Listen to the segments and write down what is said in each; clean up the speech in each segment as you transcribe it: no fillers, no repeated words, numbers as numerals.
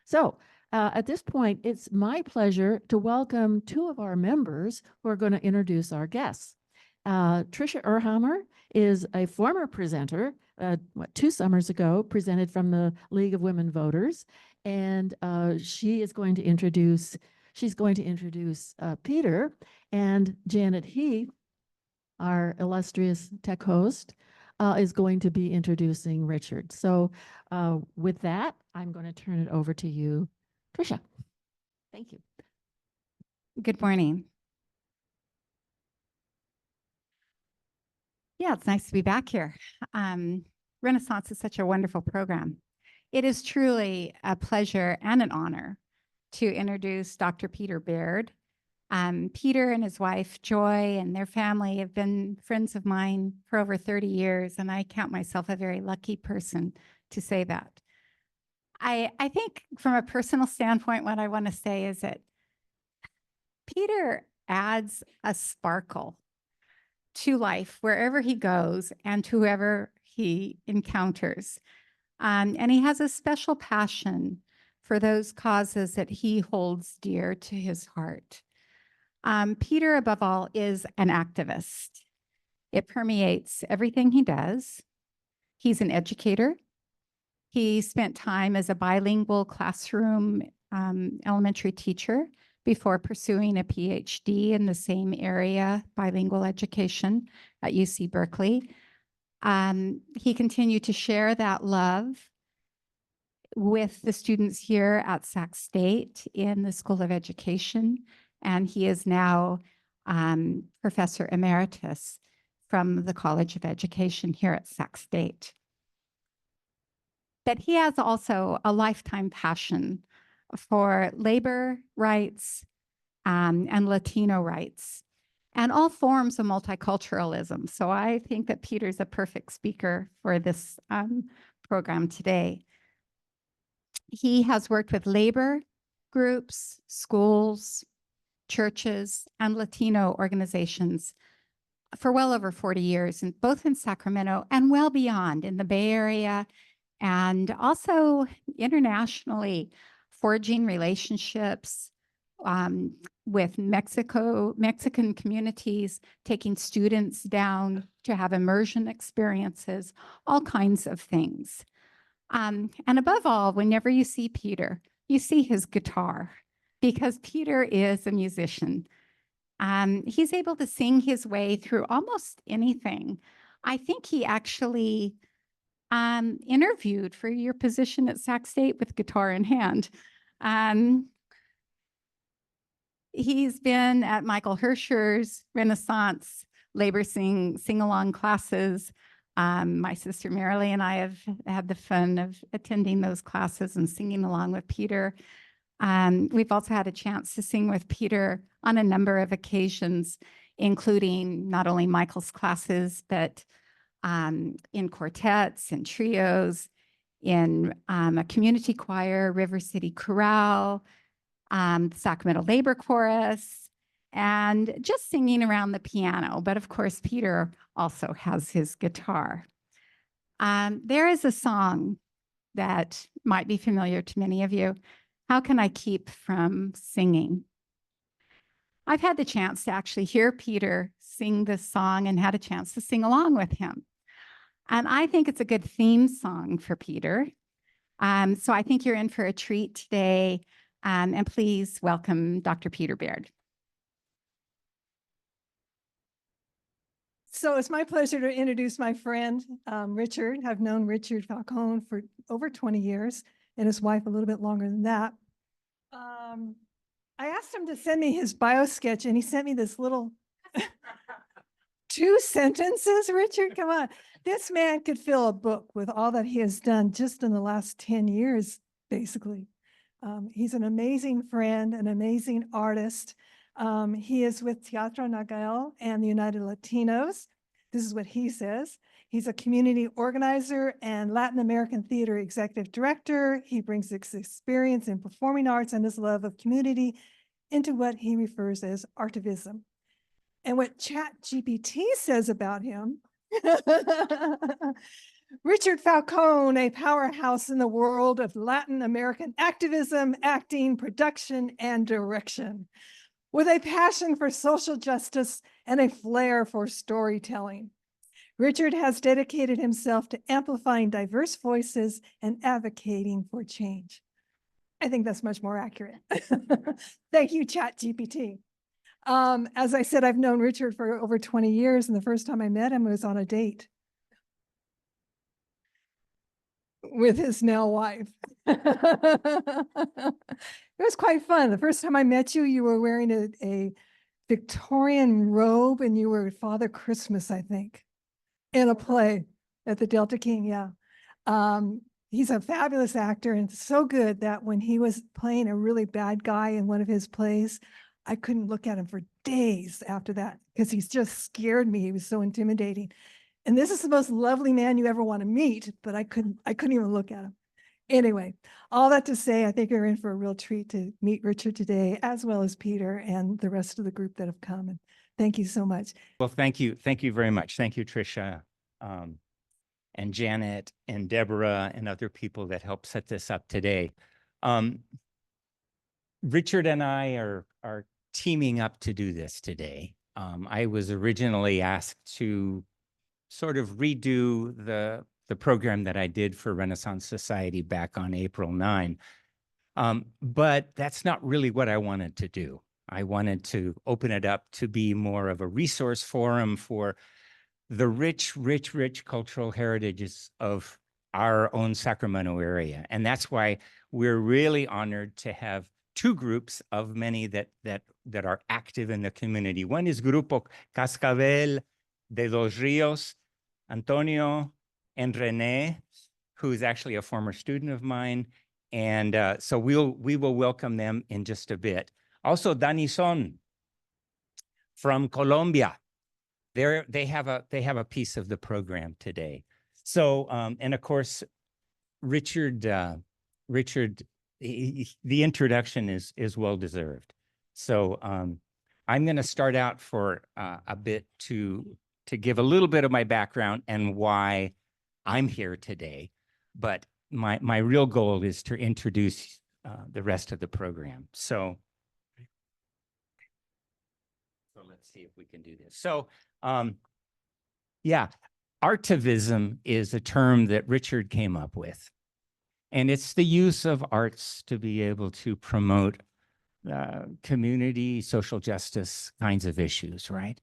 So at this point, it's my pleasure to welcome two of our members who are going to introduce our guests. Tricia Erhammer is a former presenter, 2 summers ago, presented from the League of Women Voters, and she's going to introduce Peter, and Janet Heath, our illustrious tech host, is going to be introducing Richard. So with that, I'm going to turn it over to you, Tricia. Thank you. Good morning. Yeah, it's nice to be back here. Renaissance is such a wonderful program. It is truly a pleasure and an honor to introduce Dr. Peter Baird. Peter and his wife, Joy, and their family have been friends of mine for over 30 years, and I count myself a very lucky person to say that. I think from a personal standpoint, what I want to say is that Peter adds a sparkle to life wherever he goes and to whoever he encounters. And he has a special passion for those causes that he holds dear to his heart. Peter, above all, is an activist. It permeates everything he does. He's an educator. He spent time as a bilingual classroom elementary teacher before pursuing a PhD in the same area, bilingual education at UC Berkeley. He continued to share that love with the students here at Sac State in the School of Education, and he is now Professor Emeritus from the College of Education here at Sac State. But he has also a lifetime passion for labor rights and Latino rights and all forms of multiculturalism. So I think that Peter's a perfect speaker for this program today. He has worked with labor groups, schools, churches, and Latino organizations for well over 40 years, and both in Sacramento and well beyond in the Bay Area, and also internationally, forging relationships with Mexican communities, taking students down to have immersion experiences, all kinds of things. And above all, whenever you see Peter, you see his guitar, because Peter is a musician. He's able to sing his way through almost anything. I think he actually interviewed for your position at Sac State with guitar in hand. He's been at Michael Hersher's Renaissance Labor Sing-Along classes. My sister Marilee and I have had the fun of attending those classes and singing along with Peter. We've also had a chance to sing with Peter on a number of occasions, including not only Michael's classes, but in quartets and trios, in a community choir, River City Chorale, Sacramento Labor Chorus, and just singing around the piano. But of course, Peter also has his guitar. There is a song that might be familiar to many of you. How can I keep from singing? I've had the chance to actually hear Peter sing this song and had a chance to sing along with him. And I think it's a good theme song for Peter. So I think you're in for a treat today. And please welcome Dr. Peter Baird. So it's my pleasure to introduce my friend, Richard. I've known Richard Falcone for over 20 years and his wife a little bit longer than that. I asked him to send me his bio sketch and he sent me this little 2 sentences. Richard, come on. This man could fill a book with all that he has done just in the last 10 years, basically. He's an amazing friend, an amazing artist. He is with Teatro Nagel and the United Latinos. This is what he says. He's a community organizer and Latin American theater executive director. He brings his experience in performing arts and his love of community into what he refers as artivism. And what ChatGPT says about him, Richard Falcone, a powerhouse in the world of Latin American activism, acting, production, and direction, with a passion for social justice and a flair for storytelling. Richard has dedicated himself to amplifying diverse voices and advocating for change. I think that's much more accurate. Thank you, ChatGPT. As I said, I've known Richard for over 20 years, and the first time I met him was on a date with his now wife. It was quite fun. The first time I met you, you were wearing a Victorian robe and you were Father Christmas, I think, in a play at the Delta King. Yeah. He's a fabulous actor and so good that when he was playing a really bad guy in one of his plays, I couldn't look at him for days after that because he's just scared me. He was so intimidating. And this is the most lovely man you ever want to meet, but I couldn't even look at him. Anyway, all that to say, I think you're in for a real treat to meet Richard today, as well as Peter and the rest of the group that have come. And thank you so much. Well, thank you. Thank you very much. Thank you, Tricia, and Janet and Deborah and other people that helped set this up today. Richard and I are teaming up to do this today. I was originally asked to sort of redo the program that I did for Renaissance Society back on April 9. But that's not really what I wanted to do. I wanted to open it up to be more of a resource forum for the rich cultural heritages of our own Sacramento area. And that's why we're really honored to have two groups of many that are active in the community. One is Grupo Cascabel de los Rios, Antonio and Rene, who is actually a former student of mine. And so we will welcome them in just a bit. Also, Danison from Colombia. They have a piece of the program today. So, and of course, Richard, the introduction is well-deserved. So I'm going to start out for a bit to give a little bit of my background and why I'm here today. But my real goal is to introduce the rest of the program. So let's see if we can do this. So yeah, artivism is a term that Richard came up with. And it's the use of arts to be able to promote community, social justice kinds of issues, right?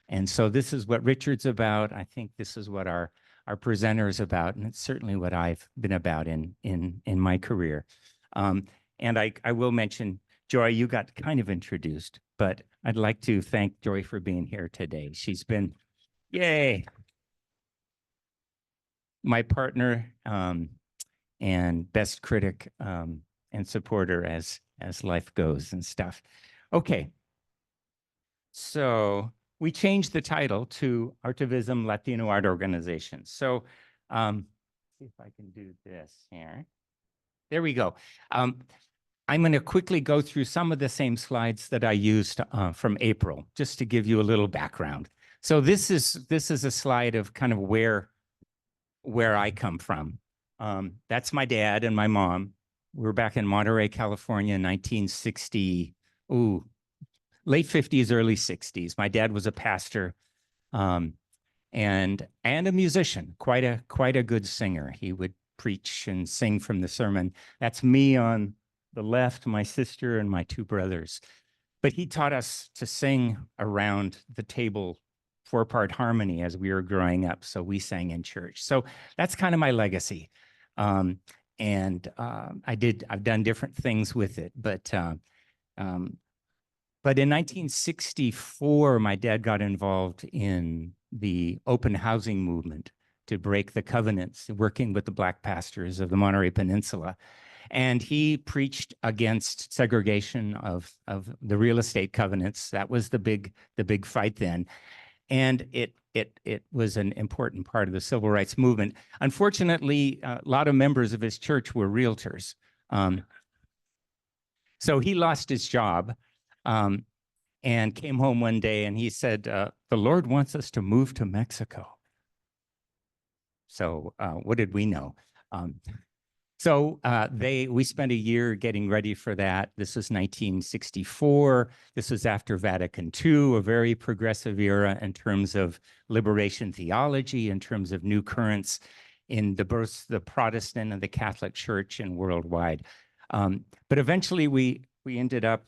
And so this is what Richard's about. I think this is what our presenter is about, and it's certainly what I've been about in my career. And I will mention, Joy, you got kind of introduced, but I'd like to thank Joy for being here today. She's been, yay, my partner and best critic and supporter as life goes and stuff. Okay, so we changed the title to Artivism Latino Art Organization. So see if I can do this here. There we go. I'm going to quickly go through some of the same slides that I used from April, just to give you a little background. So this is a slide of kind of where I come from. That's my dad and my mom. We're back in Monterey, California, 1960. Late 50s, early 60s. My dad was a pastor and a musician, quite a good singer. He would preach and sing from the sermon. That's me on the left, my sister and my two brothers. But he taught us to sing around the table, four-part harmony as we were growing up. So we sang in church. So that's kind of my legacy. I've done different things with it, but in 1964, my dad got involved in the open housing movement to break the covenants, working with the Black pastors of the Monterey Peninsula. And he preached against segregation of the real estate covenants. That was the big fight then. And it was an important part of the civil rights movement. Unfortunately, a lot of members of his church were realtors. So he lost his job. And came home one day and he said, the Lord wants us to move to Mexico. So what did we know? We spent a year getting ready for that. This was 1964. This was after Vatican II, a very progressive era in terms of liberation theology, in terms of new currents in both the Protestant and the Catholic Church and worldwide. But eventually we ended up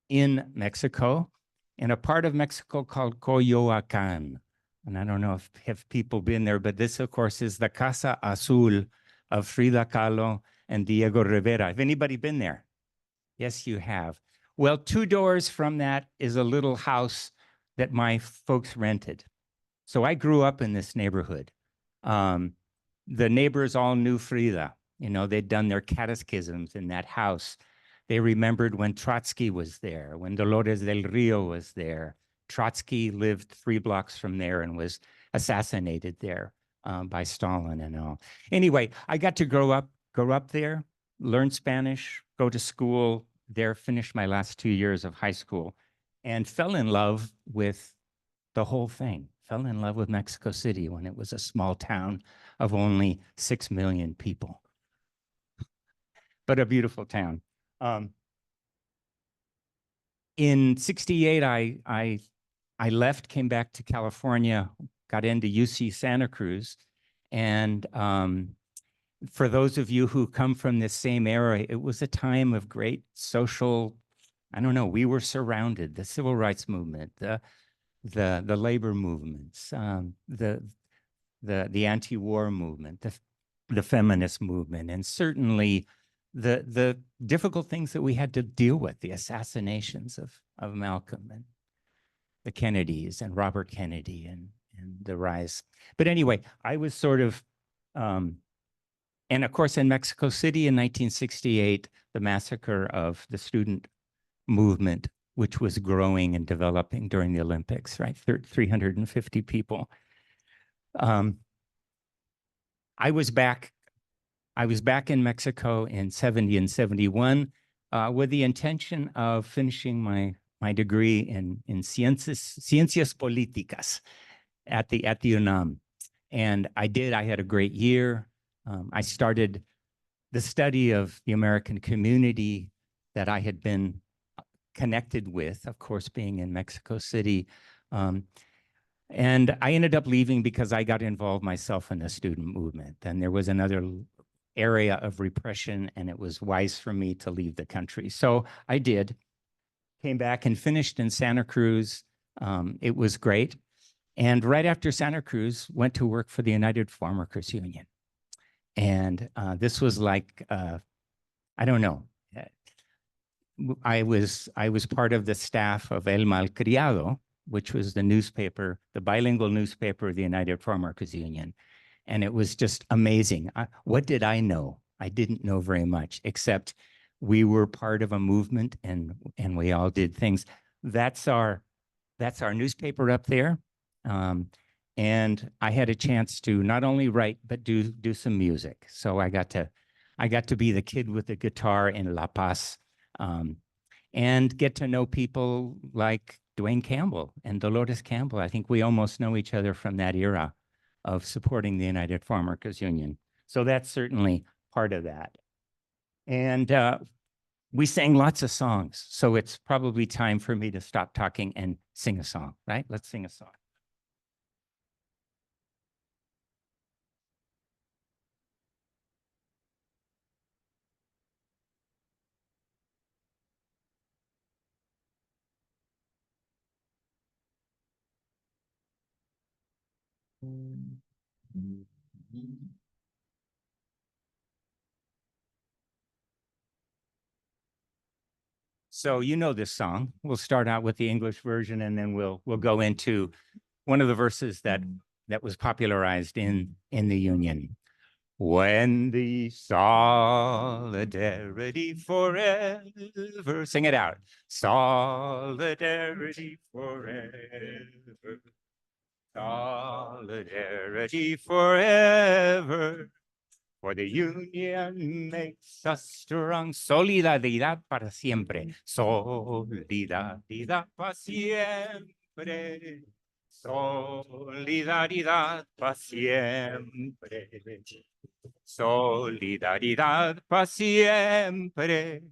in Mexico, in a part of Mexico called Coyoacán. And I don't know if people been there, but this, of course, is the Casa Azul of Frida Kahlo and Diego Rivera. Have anybody been there? Yes, you have. Well, 2 doors from that is a little house that my folks rented. So I grew up in this neighborhood. The neighbors all knew Frida. You know, they'd done their catechisms in that house. They remembered when Trotsky was there, when Dolores del Rio was there. Trotsky lived 3 blocks from there and was assassinated there by Stalin and all. Anyway, I got to grow up there, learn Spanish, go to school there, finish my last 2 years of high school, and fell in love with the whole thing. Fell in love with Mexico City when it was a small town of only 6 million people, but a beautiful town. In '68, I left, came back to California, got into UC Santa Cruz. And for those of you who come from this same era, it was a time of great social, I don't know, we were surrounded, the civil rights movement, the labor movements, the anti-war movement, the feminist movement, and certainly the difficult things that we had to deal with, the assassinations of Malcolm and the Kennedys and Robert Kennedy and the rise. But anyway, I was sort of, and of course in Mexico City in 1968, the massacre of the student movement, which was growing and developing during the Olympics, right? 350 people. I was back in Mexico in 70 and 71 with the intention of finishing my degree in Ciencias Políticas at the UNAM. And I did. I had a great year. I started the study of the American community that I had been connected with, of course, being in Mexico City. And I ended up leaving because I got involved myself in the student movement. And there was another area of repression, and it was wise for me to leave the country. So I did. Came back and finished in Santa Cruz. It was great. And right after Santa Cruz, went to work for the United Farm Workers Union. And this was like, I don't know. I was part of the staff of El Malcriado, which was the newspaper, the bilingual newspaper of the United Farm Workers Union. And it was just amazing. What did I know? I didn't know very much, except we were part of a movement and we all did things. That's our newspaper up there. And I had a chance to not only write, but do some music. So I got to be the kid with the guitar in La Paz, and get to know people like Dwayne Campbell and Dolores Campbell. I think we almost know each other from that era of supporting the United Farm Workers Union. So that's certainly part of that. And we sang lots of songs. So it's probably time for me to stop talking and sing a song, right? Let's sing a song. So you know this song. We'll start out with the English version, and then we'll go into one of the verses that was popularized in the Union. When the solidarity forever, sing it out. Solidarity forever. Solidarity forever. For the union makes us strong. Solidaridad para siempre. Solidaridad para siempre. Solidaridad para siempre. Solidaridad para siempre.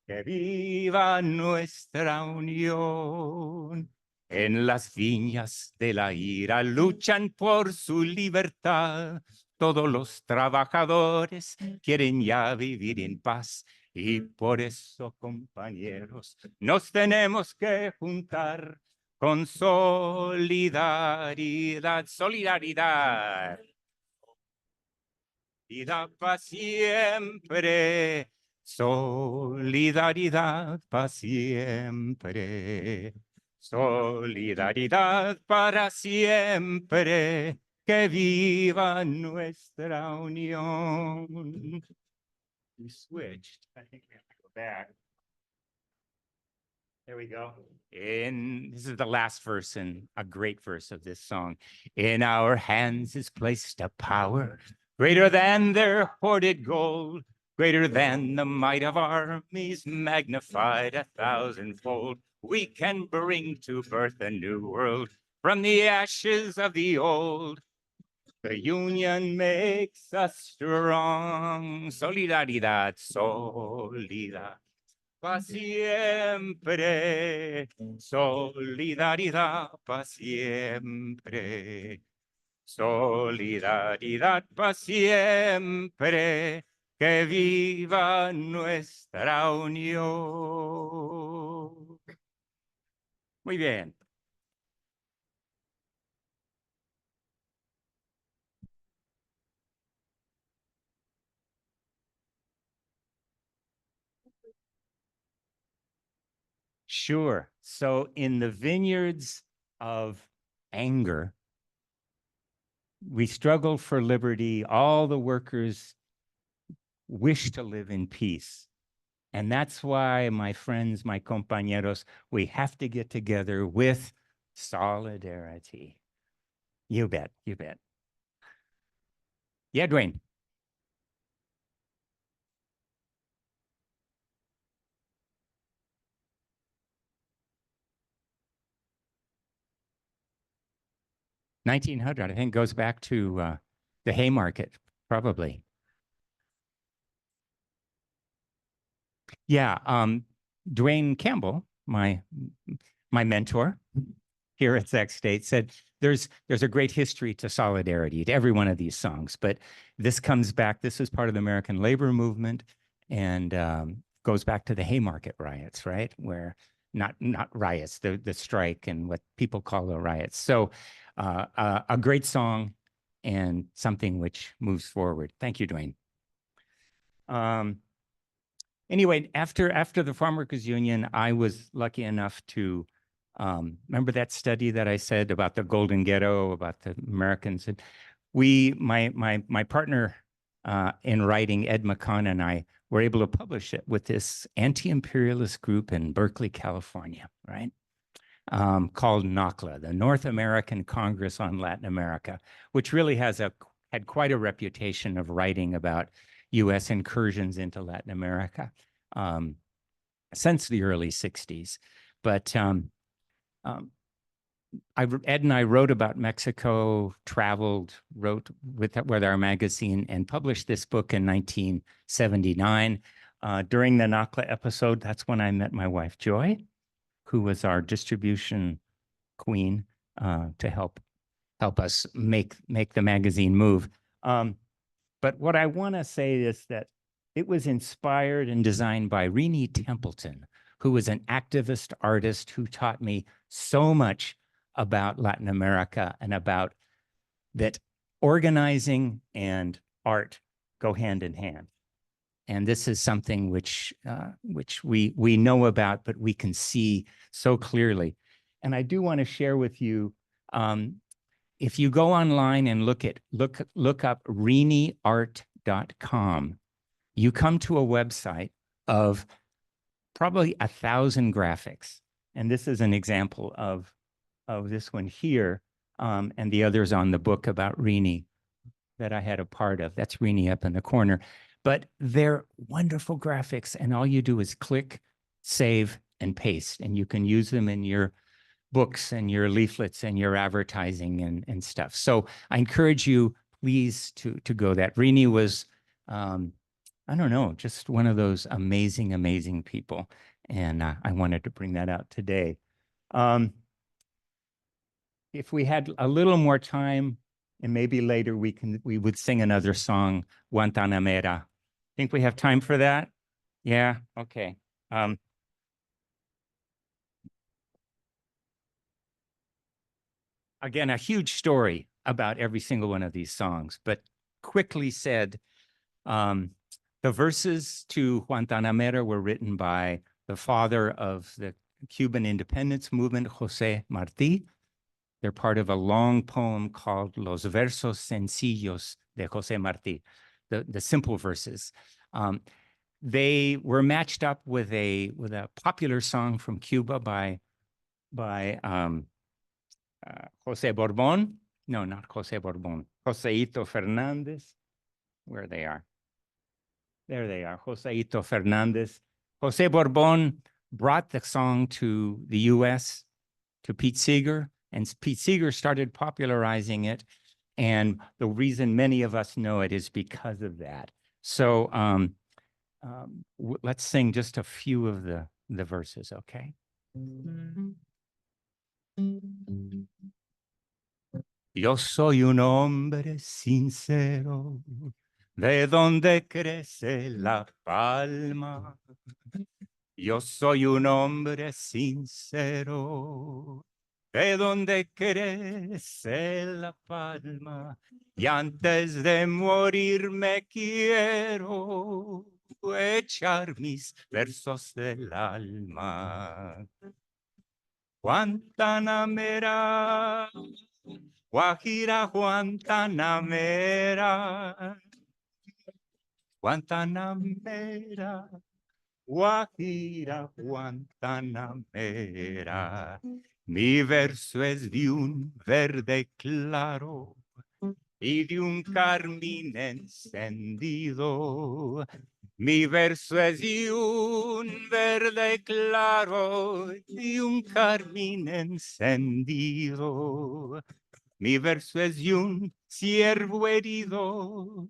Que viva nuestra unión. En las viñas de la ira luchan por su libertad. Todos los trabajadores quieren ya vivir en paz. Y por eso, compañeros, nos tenemos que juntar con solidaridad. Solidaridad. Solidaridad para siempre. Solidaridad para siempre. Solidaridad para siempre. Que viva nuestra unión. We switched. I think we have to go back. There we go. This is the last verse and a great verse of this song. In our hands is placed a power greater than their hoarded gold, greater than the might of armies, magnified 1,000-fold. We can bring to birth a new world from the ashes of the old. The union makes us strong. Solidaridad, solidaridad. Pa siempre, solidaridad pa siempre, solidaridad pa siempre, que viva nuestra unión. Muy bien. Sure. So in the vineyards of anger, we struggle for liberty. All the workers wish to live in peace. And that's why, my friends, my compañeros, we have to get together with solidarity. You bet, you bet. Yeah, Dwayne. $1900, I think, goes back to the Haymarket, probably. Yeah, Dwayne Campbell, my mentor here at Sac State, said there's a great history to solidarity to every one of these songs, but this comes back. This is part of the American labor movement, and goes back to the Haymarket riots, right? Where not riots, the strike and what people call the riots. So a great song and something which moves forward. Thank you, Dwayne. Anyway, after the Farm Workers Union, I was lucky enough to remember that study that I said about the Golden Ghetto, about the Americans. And my partner in writing, Ed McCon, and I were able to publish it with this anti-imperialist group in Berkeley, California, right? Called NACLA, the North American Congress on Latin America, which really had quite a reputation of writing about U.S. incursions into Latin America since the early 60s. But Ed and I wrote about Mexico, traveled, wrote with our magazine, and published this book in 1979. During the NACLA episode, that's when I met my wife, Joy, who was our distribution queen to help us make the magazine move. But what I want to say is that it was inspired and designed by Renee Templeton, who was an activist artist who taught me so much about Latin America and about that organizing and art go hand in hand. And this is something which we know about, but we can see so clearly. And I do want to share with you, if you go online and look up reneeart.com, you come to a website of probably 1,000 graphics. And this is an example of this one here, and the others on the book about Renee that I had a part of. That's Renee up in the corner. But they're wonderful graphics, and all you do is click, save, and paste, and you can use them in your books and your leaflets and your advertising and stuff. So I encourage you, please, to go. That Rini was, I don't know, just one of those amazing, amazing people. And I wanted to bring that out today. If we had a little more time, and maybe later we would sing another song, Guantanamera. Think we have time for that? Yeah, okay. Again, a huge story about every single one of these songs, but quickly said, the verses to Guantanamera were written by the father of the Cuban independence movement, José Martí. They're part of a long poem called Los Versos Sencillos de José Martí, the simple verses. They were matched up with a popular song from Cuba by José Borbón. No, not José Borbón. Joséito Fernández. Where they are. There they are, Joséito Fernández. José Borbón brought the song to the US, to Pete Seeger, and Pete Seeger started popularizing it. And the reason many of us know it is because of that. So let's sing just a few of the verses, okay? Yo soy un hombre sincero, de donde crece la palma. Yo soy un hombre sincero, de donde crece la palma. Y antes de morir me quiero echar mis versos del alma. Guantanamera, Guajira Guantanamera, Guantanamera, Guajira Guantanamera. Mi verso es de un verde claro y de un carmín encendido. Mi verso es de un verde claro y un carmín encendido. Mi verso es de un ciervo herido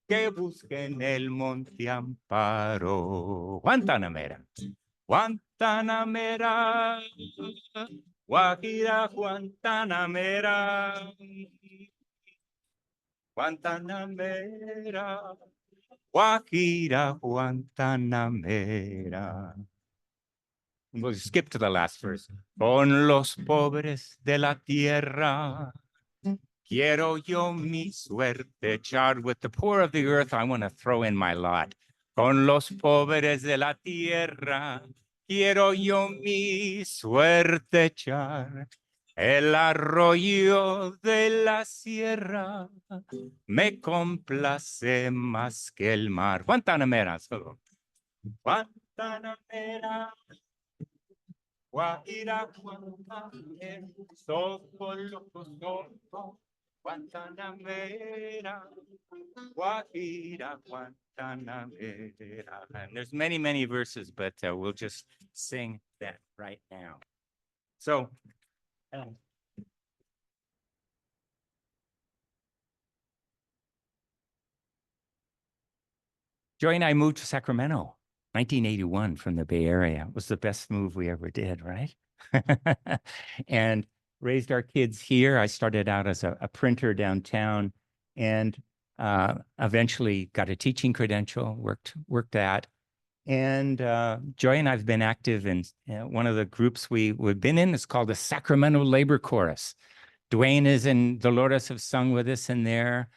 que busca en el monte amparo. Guantanamera, Guantanamera, Guajira Guantanamera, Guantanamera, Guajira Guantanamera. We'll skip to the last verse. Con los pobres de la tierra quiero yo mi suerte echar. With the poor of the earth, I want to throw in my lot. Con los pobres de la tierra quiero yo mi suerte echar. El arroyo de la sierra me complace más que el mar. Guantanamera, solo. Guantanamera, Guajira, Guantanamera, Soco, Guantanamera, Guajira, Guantanamera. And there's many, many verses, but we'll just sing that right now. So, Joy and I moved to Sacramento, 1981 from the Bay Area. It was the best move we ever did, right? And raised our kids here. I started out as a printer downtown and eventually got a teaching credential, worked that. And Joy and I have been active in one of the groups we've been in. It's called the Sacramento Labor Chorus. Dwayne is in Dolores have sung with us in there.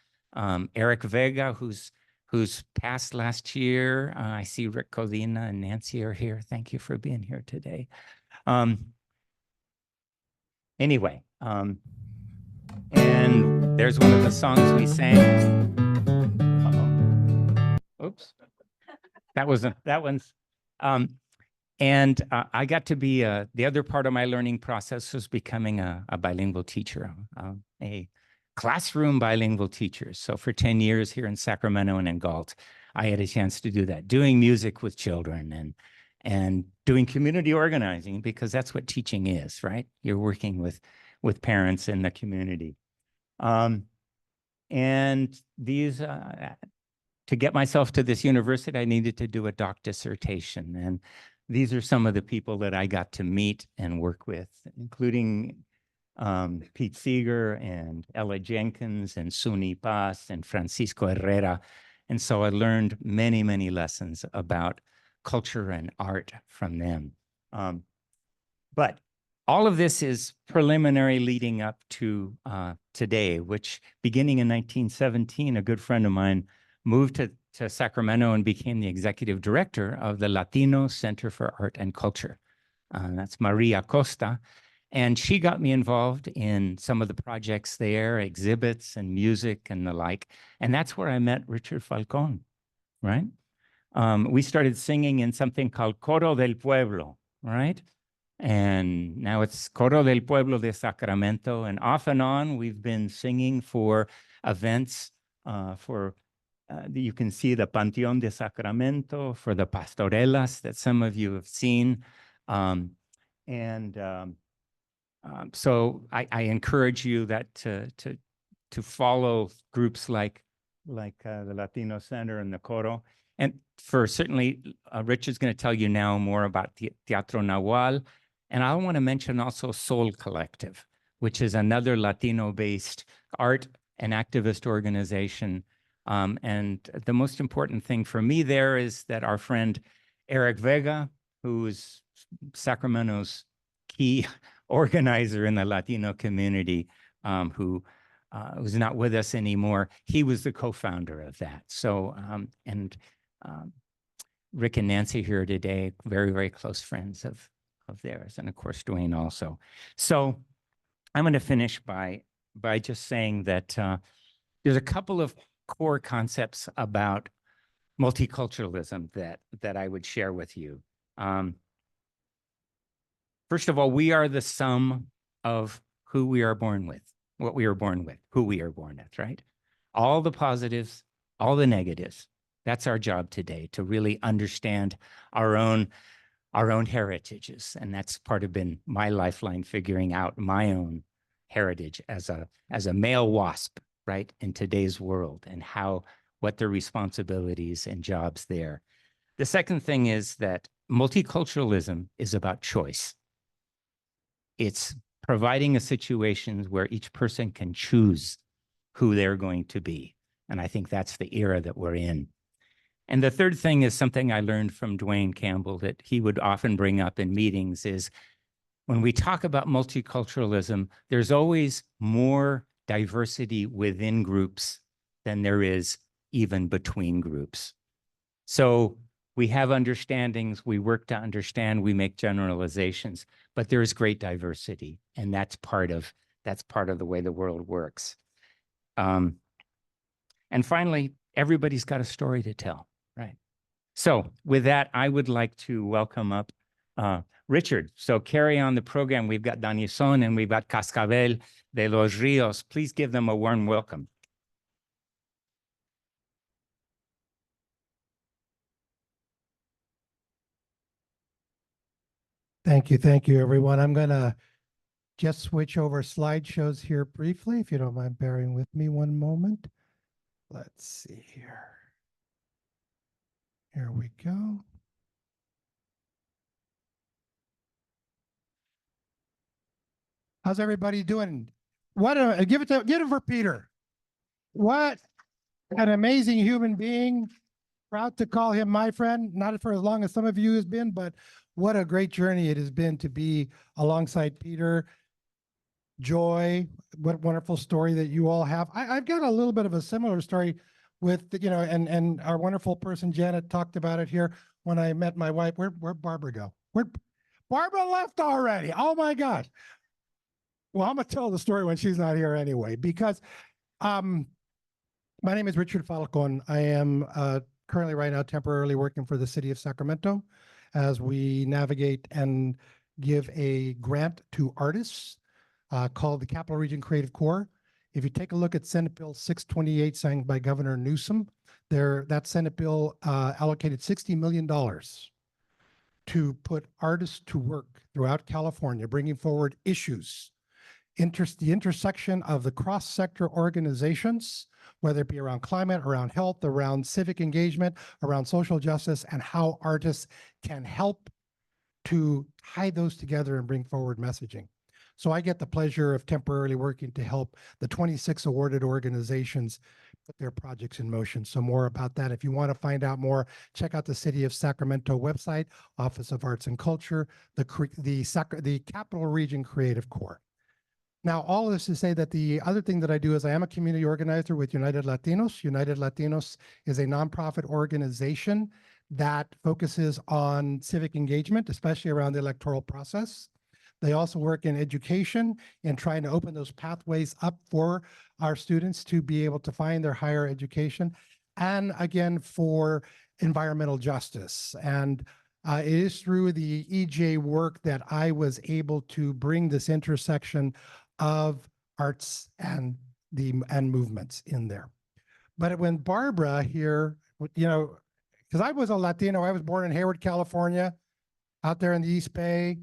Eric Vega, who's passed last year. I see Rick Codina and Nancy are here. Thank you for being here today. Anyway, and there's one of the songs we sang. Oops, that one's. And I got to be the other part of my learning process was becoming a bilingual teacher, a classroom bilingual teacher. So for 10 years here in Sacramento and in Galt, I had a chance to do that, doing music with children and doing community organizing, because that's what teaching is, right? You're working with parents in the community. And these, to get myself to this university, I needed to do a doc dissertation. And these are some of the people that I got to meet and work with, including Pete Seeger and Ella Jenkins and Suni Paz and Francisco Herrera. And so I learned many, many lessons about culture and art from them. But all of this is preliminary leading up to today, which beginning in 1917, a good friend of mine moved to Sacramento and became the executive director of the Latino Center for Art and Culture. That's Maria Costa. And she got me involved in some of the projects there, exhibits and music and the like. And that's where I met Richard Falcon, right? We started singing in something called Coro del Pueblo, right? And now it's Coro del Pueblo de Sacramento. And off and on, we've been singing for events you can see the Panteón de Sacramento, for the pastorelas that some of you have seen. So I encourage you that to follow groups like the Latino Center and the Coro. And for certainly, Richard's going to tell you now more about Teatro Nahual. And I want to mention also Soul Collective, which is another Latino-based art and activist organization. And the most important thing for me there is that our friend Eric Vega, who is Sacramento's key organizer in the Latino community, who was not with us anymore, he was the co-founder of that. So, Rick and Nancy here today, very, very close friends of theirs, and of course, Dwayne also. So I'm going to finish by just saying that there's a couple of core concepts about multiculturalism that I would share with you. First of all, we are the sum of who we are born with, what we are born with, who we are born with, right? All the positives, all the negatives. That's our job today, to really understand our own heritages. And that's part of been my lifeline, figuring out my own heritage as a male WASP, right, in today's world, and what their responsibilities and jobs there. The second thing is that multiculturalism is about choice. It's providing a situation where each person can choose who they're going to be. And I think that's the era that we're in. And the third thing is something I learned from Dwayne Campbell that he would often bring up in meetings is when we talk about multiculturalism, there's always more diversity within groups than there is even between groups. So we have understandings, we work to understand, we make generalizations, but there is great diversity, and that's part of the way the world works. And finally, everybody's got a story to tell, right? So with that, I would like to welcome up Richard. So carry on the program. We've got Danison and we've got Cascabel de los Rios. Please give them a warm welcome. Thank you, everyone. I'm going to just switch over slideshows here briefly, if you don't mind bearing with me one moment. Let's see here. Here we go. How's everybody doing? Give it for Peter. What an amazing human being. Proud to call him my friend, not for as long as some of you has been, but what a great journey it has been to be alongside Peter. Joy, what a wonderful story that you all have. I've got a little bit of a similar story with, and our wonderful person, Janet, talked about it here when I met my wife. Where'd Barbara go? Barbara left already. Oh my gosh. Well, I'm gonna tell the story when she's not here anyway, because my name is Richard Falcon. I am currently right now temporarily working for the city of Sacramento as we navigate and give a grant to artists called the Capital Region Creative Corps. If you take a look at Senate Bill 628 signed by Governor Newsom, that Senate bill allocated $60 million to put artists to work throughout California, bringing forward issues, the intersection of the cross-sector organizations, whether it be around climate, around health, around civic engagement, around social justice, and how artists can help to tie those together and bring forward messaging. So I get the pleasure of temporarily working to help the 26 awarded organizations put their projects in motion. So more about that. If you want to find out more, check out the City of Sacramento website, Office of Arts and Culture, the Capital Region Creative Corps. Now, all of this to say that the other thing that I do is I am a community organizer with United Latinos. United Latinos is a nonprofit organization that focuses on civic engagement, especially around the electoral process. They also work in education and trying to open those pathways up for our students to be able to find their higher education. And again, for environmental justice. And it is through the EJ work that I was able to bring this intersection of arts and movements in there. But when Barbara here, you know, because I was a Latino, I was born in Hayward, California, out there in the East Bay.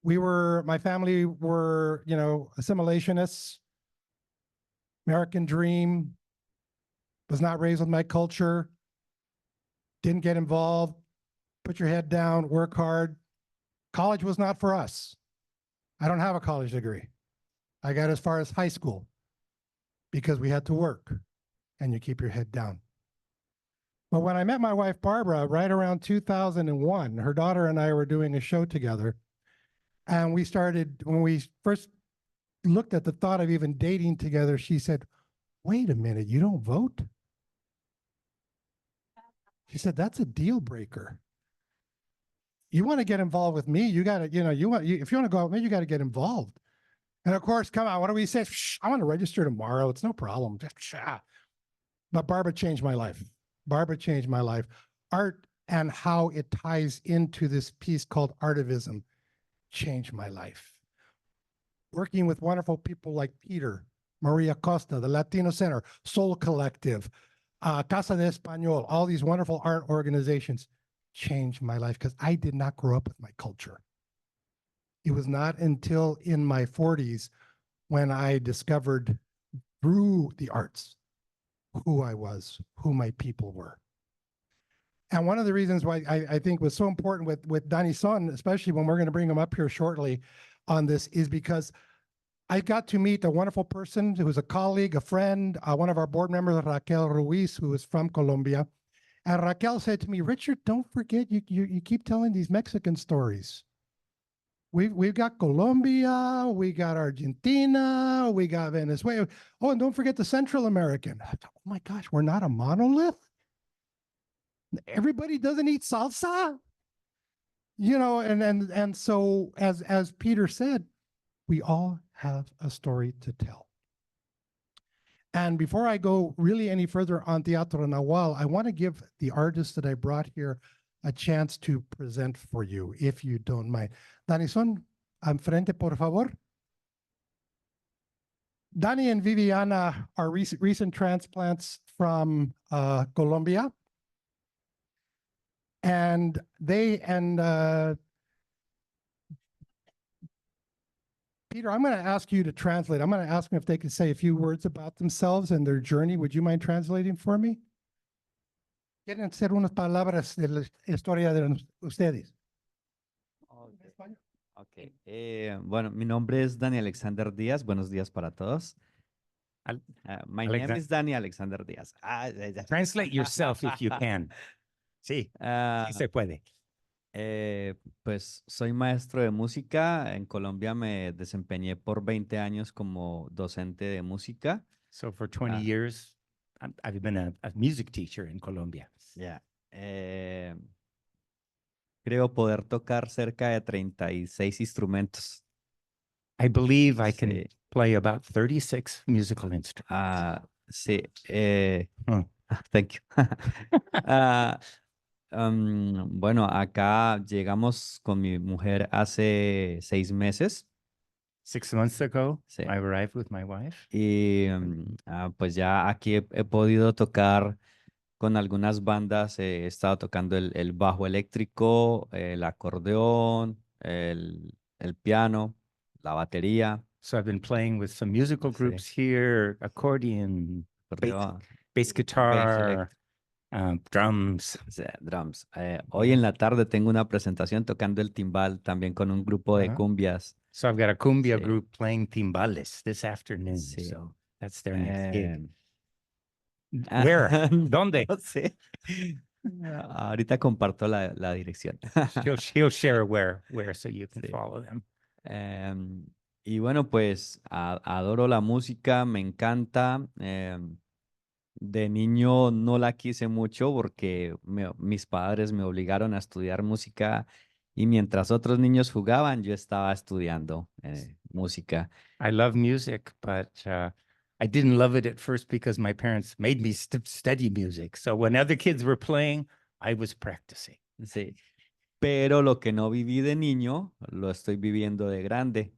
My family were, you know, assimilationists, American dream, was not raised with my culture, didn't get involved, put your head down, work hard. College was not for us. I don't have a college degree. I got as far as high school because we had to work and you keep your head down. But when I met my wife, Barbara, right around 2001, her daughter and I were doing a show together. And we started, when we first looked at the thought of even dating together, she said, wait a minute, you don't vote? She said, that's a deal breaker. You want to get involved with me, you got to, you know, if you want to go out with me, you got to get involved. And of course, come on, what do we say? I want to register tomorrow. It's no problem. But Barbara changed my life. Barbara changed my life. Art and how it ties into this piece called Artivism changed my life. Working with wonderful people like Peter, Maria Costa, the Latino Center, Soul Collective, Casa de Español, all these wonderful art organizations changed my life because I did not grow up with my culture. It was not until in my 40s when I discovered through the arts who I was, who my people were. And one of the reasons why I think was so important with Danny Son, especially when we're going to bring him up here shortly on this, is because I got to meet a wonderful person who was a colleague, a friend, one of our board members, Raquel Ruiz, who is from Colombia. And Raquel said to me, Richard, don't forget, you keep telling these Mexican stories. We've got Colombia, we got Argentina, we got Venezuela. Oh, and don't forget the Central American. Oh my gosh, we're not a monolith. Everybody doesn't eat salsa, you know, and so as Peter said, we all have a story to tell. And before I go really any further on Teatro Nahual, I want to give the artists that I brought here a chance to present for you, if you don't mind. Danny Son, enfrente, por favor. Danny and Viviana are recent transplants from Colombia. And Peter, I'm going to ask you to translate. I'm going to ask them if they can say a few words about themselves and their journey. Would you mind translating for me? ¿Quieren hacer unas palabras de la historia de ustedes? Ok. Bueno, mi nombre es Dani Alexander Díaz. Buenos días para todos. My name is Dani Alexander Díaz. Translate yourself if you can. Sí, sí se puede. Pues soy maestro de música. En Colombia me desempeñé por 20 años como docente de música. So for 20 years, I've been a music teacher in Colombia. Yeah. Creo poder tocar cerca de 36 instrumentos. I believe I can Sí. play about 36 musical instruments. Sí. Hmm. Thank you. Bueno, acá llegamos con mi mujer hace 6 meses 6 months ago, Sí. I arrived with my wife. y pues ya aquí he podido tocar con algunas bandas he estado tocando el bajo eléctrico, el acordeón, el piano, la batería, So I've been playing with some musical Sí. groups here, accordion, acordeón, bass guitar, eléctrico, drums. o sea, drums. Hoy en la tarde tengo una presentación tocando el timbal también con un grupo de Ajá. cumbias. So I've got a cumbia Sí. group playing timbales this afternoon. Sí. So that's their next gig. Em, Where? ¿Dónde? No sé. Ahorita comparto la dirección. He'll share where so you can Sí. follow them. Y bueno, pues adoro la música, me encanta. De niño no la quise mucho porque mis padres me obligaron a estudiar música y mientras otros niños jugaban, yo estaba estudiando música. I love music, but I didn't love it at first because my parents made me study music. So when other kids were playing, I was practicing. Sí. Pero lo que no viví de niño, lo estoy viviendo de grande.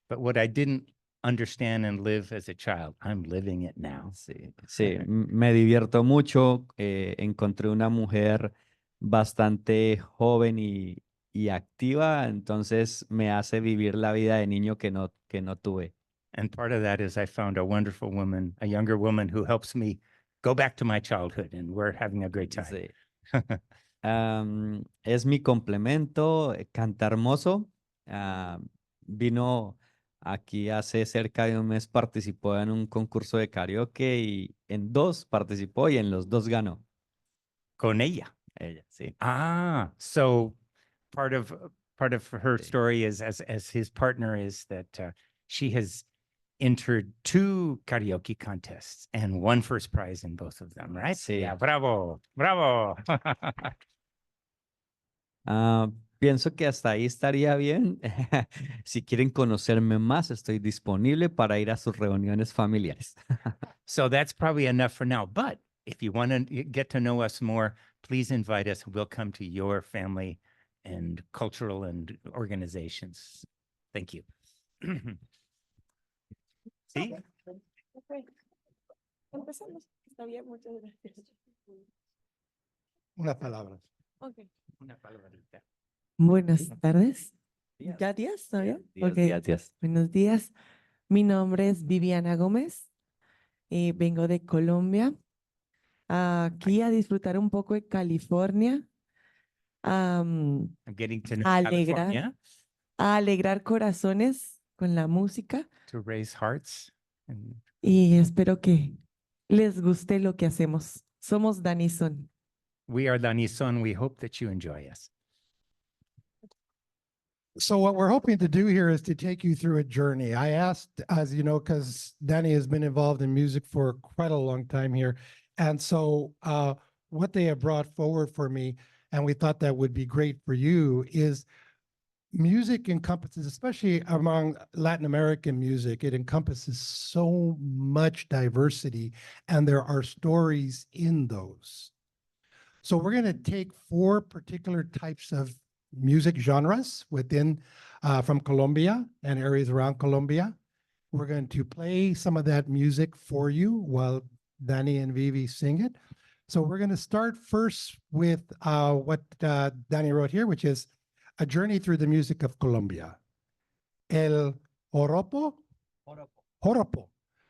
But what I didn't understand and live as a child, I'm living it now. Sí, sí, me divierto mucho. Encontré una mujer bastante joven y activa, entonces me hace vivir la vida de niño que no tuve. And part of that is I found a wonderful woman, a younger woman who helps me go back to my childhood, and we're having a great time. Sí. Es mi complemento, canta hermoso. Vino aquí hace cerca de un mes, participó en un concurso de karaoke y en 2 participó y en los 2 ganó. Con ella. Ella, sí. So part of her Sí. story is as his partner is that she has entered 2 karaoke contests and won first prize in both of them, right? Sí. Yeah, bravo, bravo. Pienso que hasta ahí estaría bien. Si quieren conocerme más, estoy disponible para ir a sus reuniones familiares. So that's probably enough for now. But if you want to get to know us more, please invite us. We'll come to your family and cultural and organizations. Thank you. ¿Sí? Empezamos. Está bien, muchas gracias. Unas palabras. Okay. Una palabrita. Buenas tardes. Días. ¿Ya días? ¿Está bien? Días, Ok. días, días. Buenos días. Mi nombre es Viviana Gómez y vengo de Colombia. Aquí a disfrutar un poco de California. I'm getting to know Alegrar. California, A alegrar corazones con la música to raise hearts. And y espero que les guste lo que hacemos. Somos Danison. we are Danison. We hope that you enjoy us. So what we're hoping to do here is to take you through a journey. I asked, as you know, because Danny has been involved in music for quite a long time here. And so what they have brought forward for me, and we thought that would be great for you, is music encompasses, especially among Latin American music, it encompasses so much diversity, and there are stories in those. So we're going to take 4 particular types of music genres within from Colombia and areas around Colombia. We're going to play some of that music for you while Danny and Vivi sing it. So we're going to start first with what Danny wrote here, which is A Journey Through the Music of Colombia. El joropo, joropo,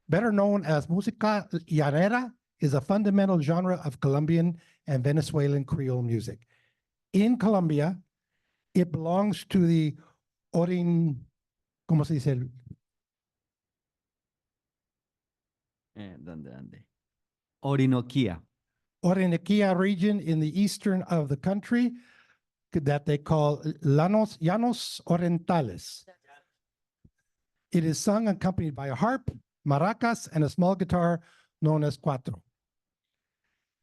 better known as música llanera, is a fundamental genre of Colombian and Venezuelan Creole music. In Colombia, it belongs to the ¿cómo se dice? ¿Dónde? Orinoquía. Orinoquia region in the eastern of the country that they call Llanos Orientales. It is sung accompanied by a harp, maracas, and a small guitar known as cuatro.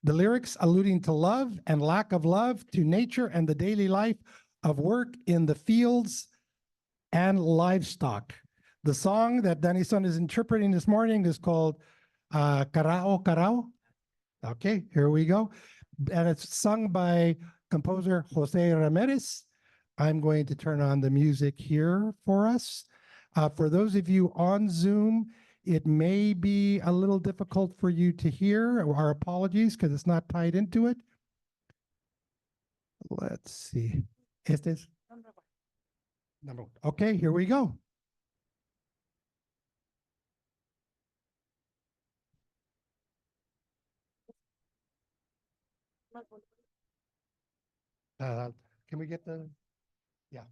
The lyrics alluding to love and lack of love, to nature and the daily life of work in the fields and livestock. The song that Danison is interpreting this morning is called Carao Carao. Okay, here we go. And it's sung by composer Jose Ramirez. I'm going to turn on the music here for us. For those of you on Zoom, It may be a little difficult for you to hear. Our apologies because it's not tied into it. Let's see. Is this number one? Okay, here we go. Can we get the, yeah.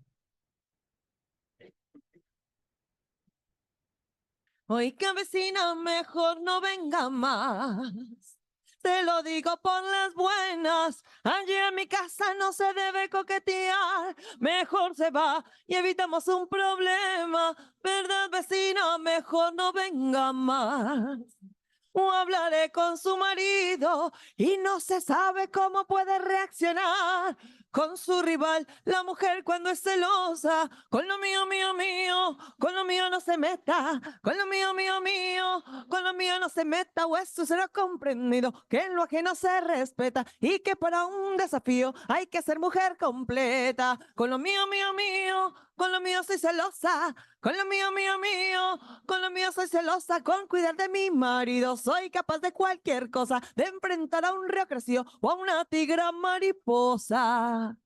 Oiga, vecina, mejor no venga más. Te lo digo por las buenas. Allí en mi casa no se debe coquetear. Mejor se va y evitamos un problema. ¿Verdad, vecina? Mejor no venga más. O hablaré con su marido y no se sabe cómo puede reaccionar con su rival, la mujer cuando es celosa. Con lo mío, mío, mío, con lo mío no se meta, con lo mío, mío, mío, con lo mío no se meta, o eso será comprendido, que en lo ajeno se respeta y que para un desafío hay que ser mujer completa. Con lo mío, mío, mío, con lo mío soy celosa, con lo mío, mío, mío, con lo mío soy celosa, con cuidar de mi marido soy capaz de cualquier cosa, de enfrentar a un río crecido o a una tigra mariposa.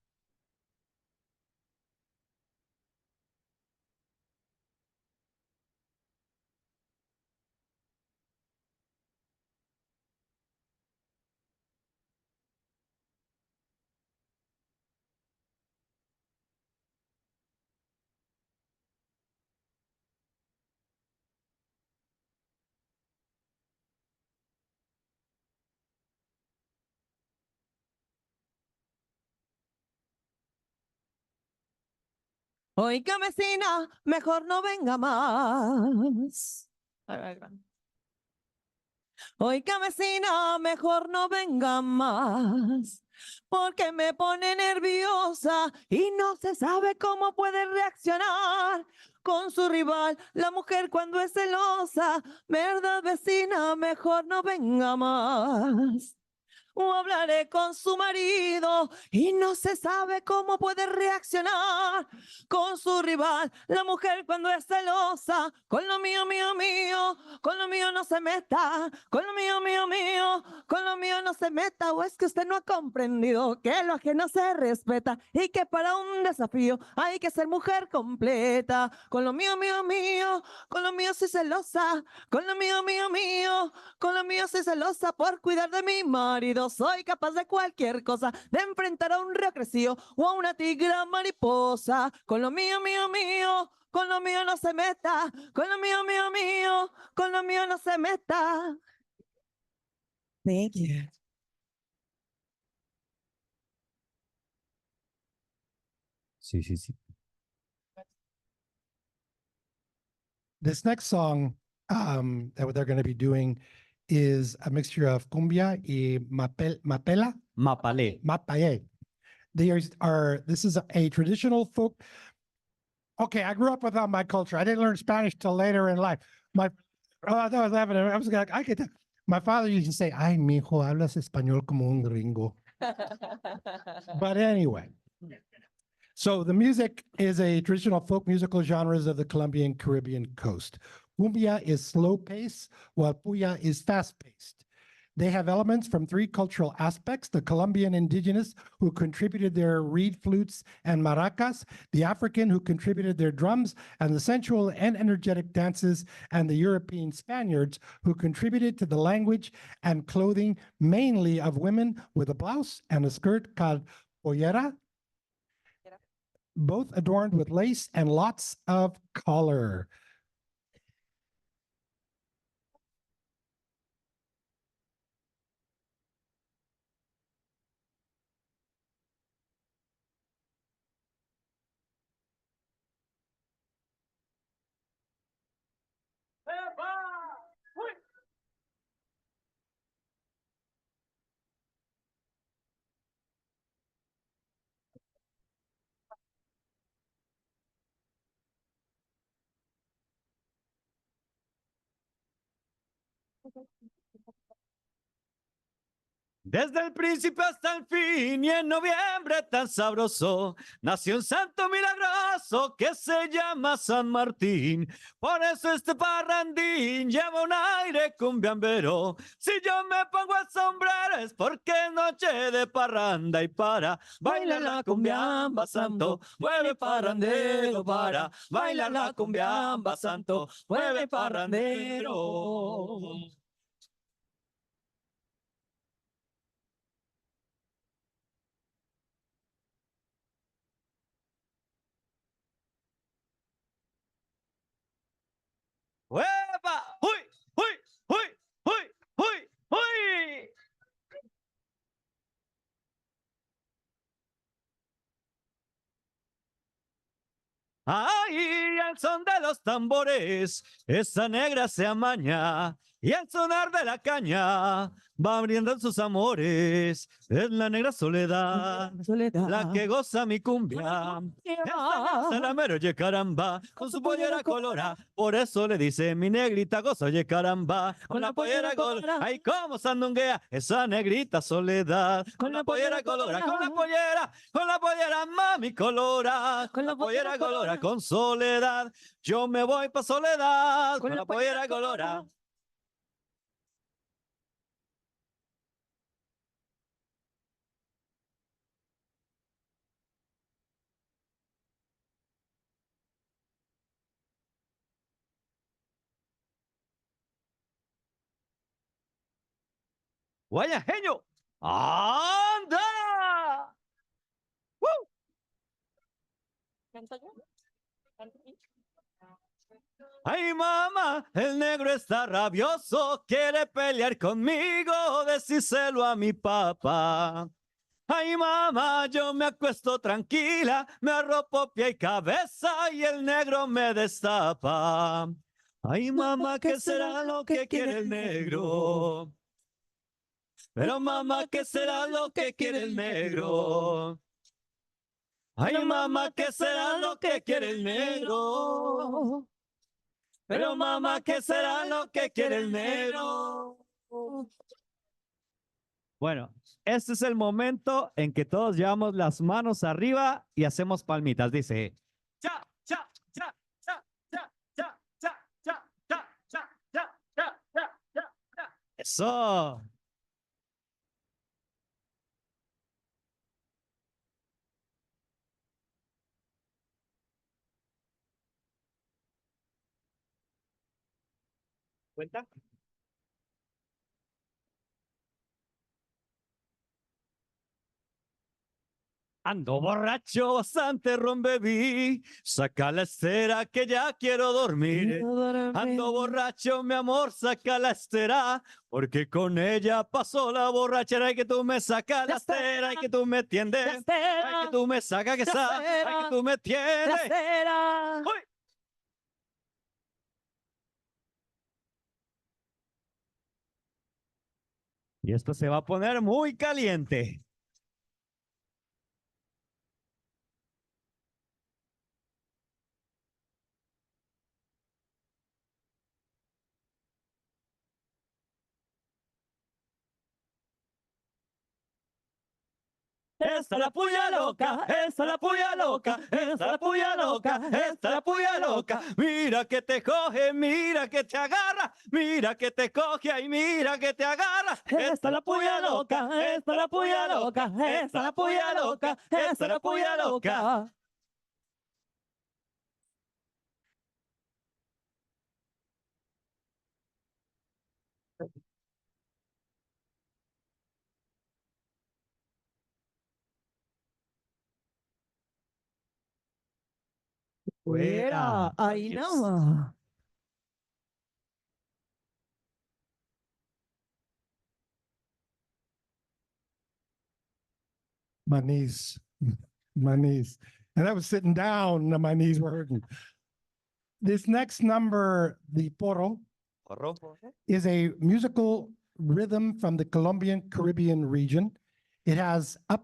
Oiga, vecina, mejor no venga más. Oiga, vecina, mejor no venga más, porque me pone nerviosa y no se sabe cómo puede reaccionar con su rival, la mujer cuando es celosa. ¿Verdad, vecina? Mejor no venga más. O hablaré con su marido y no se sabe cómo puede reaccionar con su rival, la mujer cuando es celosa. Con lo mío, mío, mío, con lo mío no se meta, con lo mío, mío, mío, con lo mío no se meta, o es que usted no ha comprendido que lo ajeno se respeta y que para un desafío hay que ser mujer completa. Con lo mío, mío, mío, con lo mío soy celosa, con lo mío, mío, mío, con lo mío soy celosa por cuidar de mi marido. Soy capaz de cualquier cosa, de enfrentar a un río crecido o a una tigra mariposa. Con lo mío, mío, mío, con lo mío no se meta. Con lo mío, mío, mío, con lo mío no se meta. Thank you. Sí, sí, sí. This next song that they're going to be doing is a mixture of cumbia y mapela. Mapalé. Mapaye. This is a traditional folk. Okay, I grew up without my culture. I didn't learn Spanish till later in life. I was laughing. I was like, I could. My father used to say, "Ay, mijo, hablas español como un gringo." But anyway, so the music is a traditional folk musical genres of the Colombian Caribbean coast. Cumbia is slow pace, while puya is fast paced. They have elements from three cultural aspects: the Colombian indigenous who contributed their reed flutes and maracas, the African who contributed their drums and the sensual and energetic dances, and the European Spaniards who contributed to the language and clothing, mainly of women with a blouse and a skirt called pollera, both adorned with lace and lots of color. Desde el principio hasta el fin y en noviembre tan sabroso, nació un santo milagroso que se llama San Martín. Por eso este parrandín lleva un aire cumbiambero. Si yo me pongo el sombrero es porque es noche de parranda y para bailar la cumbiamba santo, mueve parrandero para bailar la cumbiamba santo, mueve parrandero. ¡Hueva! ¡Uy! ¡Uy! ¡Uy! ¡Uy! ¡Uy! ¡Uy! Ay, al son de los tambores, esa negra se amaña, y al sonar de la caña, va abriendo sus amores. Es la negra soledad, la que goza mi cumbia. Esa la mero, oye caramba, con su pollera colora, por eso le dice mi negrita goza, oye caramba, con la pollera colora, ay cómo sandunguea esa negrita soledad, con la pollera colora, con la pollera mami colora, con la pollera colora, con soledad, yo me voy pa' soledad, con la pollera colora. Guayajeño, anda. ¡Woo! Ay, mamá, el negro está rabioso, quiere pelear conmigo, decíselo a mi papá. Ay, mamá, yo me acuesto tranquila, me arropo pie y cabeza y el negro me destapa. Ay, mamá, ¿qué será lo que quiere el negro? Pero mamá, ¿qué será lo que quiere el negro? Ay, mamá, ¿qué será lo que quiere el negro? Pero mamá, ¿qué será lo que quiere el negro? Bueno, este es el momento en que todos llevamos las manos arriba y hacemos palmitas. Dice, cha, cha, cha, cha, cha, cha, cha, cha, cha, cha, cha, cha, cha, cha, cha. Eso. ¿Cuenta? Ando borracho, bastante ron bebí, saca la estera que ya quiero dormir. Ando borracho, mi amor, saca la estera, porque con ella pasó la borrachera y que tú me sacas la estera y que tú me tiendes. Ay, que tú me sacas que sa, ay, que tú me tiendes. ¡Uy! Y esto se va a poner muy caliente. Esta la puya loca, esta la puya loca, esta la puya loca, esta la puya loca. Mira que te coge, mira que te agarra, mira que te coge y mira que te agarra. Esta la puya loca, esta la puya loca, esta la puya loca, esta la puya loca. Fuera, ahí Yes. no. My knees, my knees. And I was sitting down and my knees were hurting. This next number, the Porro, is a musical rhythm from the Colombian Caribbean region. It has an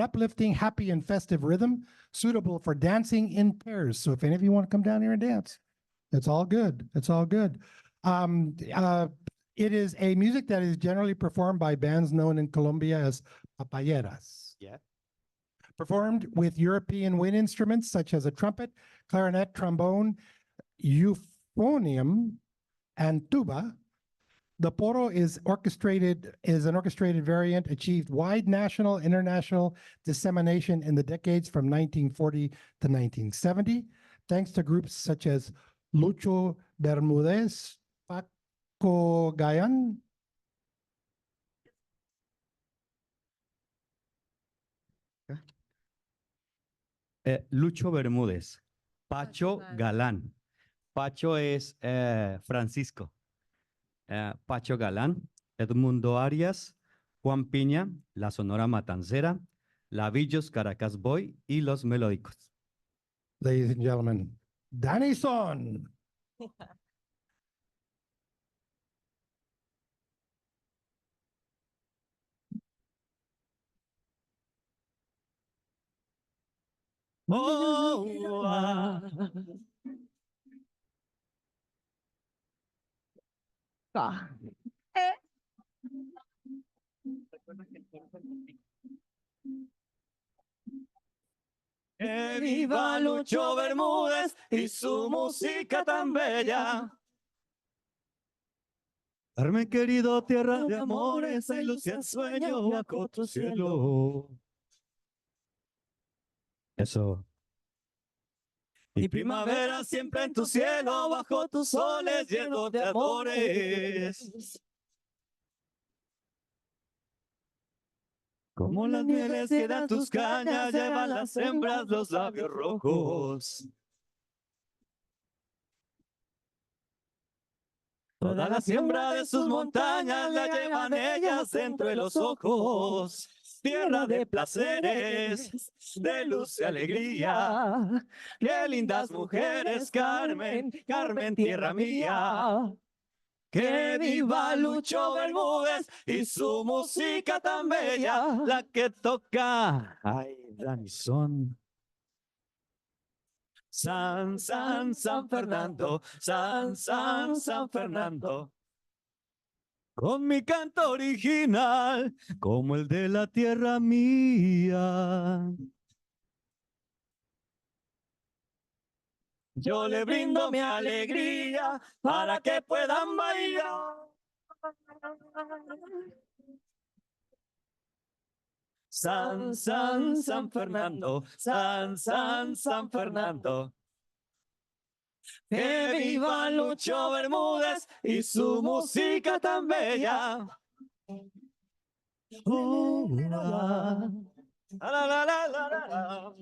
uplifting, happy and festive rhythm suitable for dancing in pairs. So if any of you want to come down here and dance, it's all good. It's all good. It is a music that is generally performed by bands known in Colombia as papayeras. Yeah. Performed with European wind instruments such as a trumpet, clarinet, trombone, euphonium, and tuba. The porro is an orchestrated variant, achieved wide national, international dissemination in the decades from 1940 to 1970, thanks to groups such as Lucho Bermudez, Paco Gayan, Lucho Bermúdez, Pacho Galán. Galán. Pacho es Francisco. Pacho Galán, Edmundo Arias, Juan Piña, La Sonora Matancera, Lavillos Caracas Boy y Los Melódicos. ladies and gentlemen, Danny Son. Oh, ah. Ah. Que viva Lucho Bermúdez y su música tan bella. Carmen querido, tierra de amores, hay luz y ensueño bajo tu cielo. Eso. Y primavera siempre en tu cielo, bajo tus soles llenos de amores. Como las mieles que dan tus cañas, llevan las hembras los labios rojos. Toda la siembra de sus montañas la llevan ellas dentro de los ojos. Tierra de placeres, de luz y alegría. Qué lindas mujeres, Carmen, Carmen, tierra mía. Que viva Lucho Bermúdez y su música tan bella. La que toca, ay, Danizón. San, San, San Fernando, San, San, San Fernando. Con mi canto original, como el de la tierra mía. Yo le brindo mi alegría para que puedan bailar. San, San, San Fernando, San, San, San Fernando. Que viva Lucho Bermúdez y su música tan bella. Oh, la, la, la, la, la, la, la.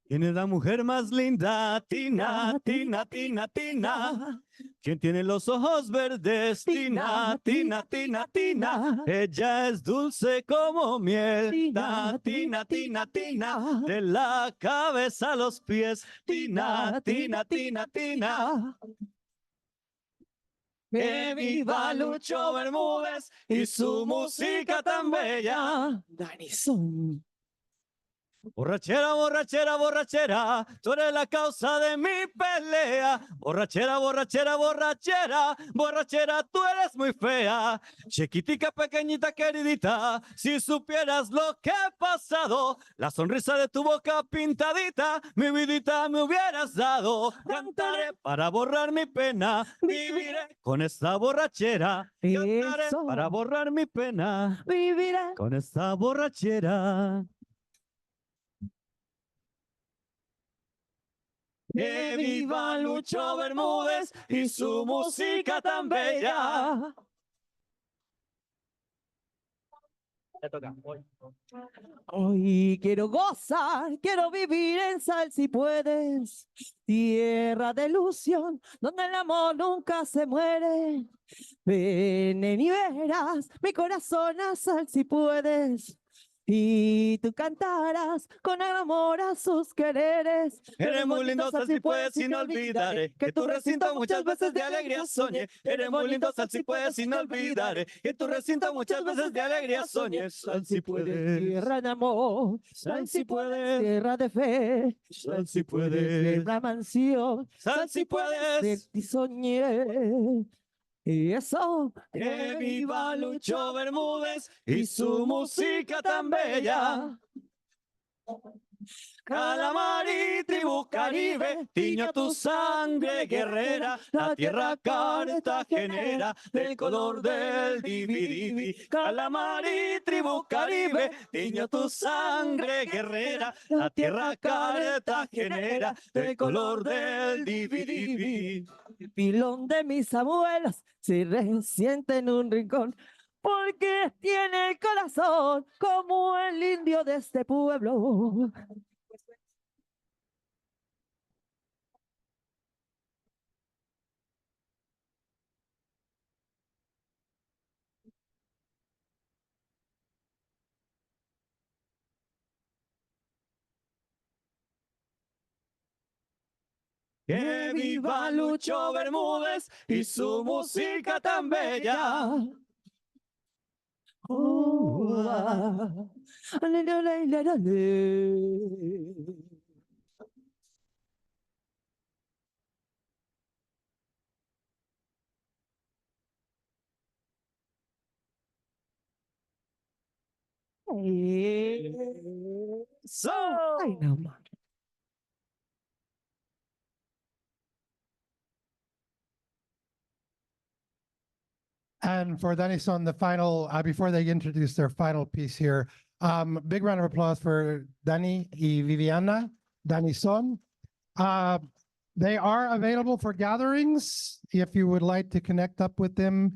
¿Quién es la mujer más linda? Tina, Tina, Tina, Tina. ¿Quién tiene los ojos verdes? Tina, Tina, Tina, Tina. Ella es dulce como miel. Tina, Tina, Tina, Tina. De la cabeza a los pies. Tina, Tina, Tina, Tina. Que viva Lucho Bermúdez y su música tan bella. Danizón. Borrachera, borrachera, borrachera, tú eres la causa de mi pelea. Borrachera, borrachera, borrachera, borrachera, tú eres muy fea. Chiquitica, pequeñita, queridita, si supieras lo que he pasado, la sonrisa de tu boca pintadita, mi vidita me hubieras dado. Cantaré para borrar mi pena, viviré con esta borrachera. Cantaré Eso. para borrar mi pena, Viviré. con esta borrachera. Que viva Lucho Bermúdez y su música tan bella. Hoy quiero gozar, quiero vivir en sal si puedes. Tierra de ilusión, donde el amor nunca se muere. Ven y verás mi corazón a sal si puedes. y tú cantarás con amor a sus quereres. Eres muy lindo, sal si puedes y no olvidaré que tu recinto muchas veces de alegría soñé. Eres muy lindo, sal si puedes y no olvidaré que tu recinto muchas veces de alegría soñé. Sal si puedes, Tierra de amor, sal si puedes, tierra de fe, sal si de puedes, una mansión, sal si de puedes. ti soñé. Y eso, Que viva Lucho Bermúdez y su música tan bella. Calamari, tribu caribe, tiño tu sangre guerrera, la tierra cartagenera, del color del dividivi. Calamari, tribu caribe, tiño tu sangre guerrera, la tierra cartagenera, del color del dividivi. el pilón de mis abuelas se resiente en un rincón, porque tiene el corazón como el indio de este pueblo. Que viva Lucho Bermúdez y su música tan bella. Ale, ale, ale, ale, ale. So, Ay, no, man. And for Danison, the final, before they introduce their final piece here, big round of applause for Dani y Viviana, Danison. They are available for gatherings. If you would like to connect up with them,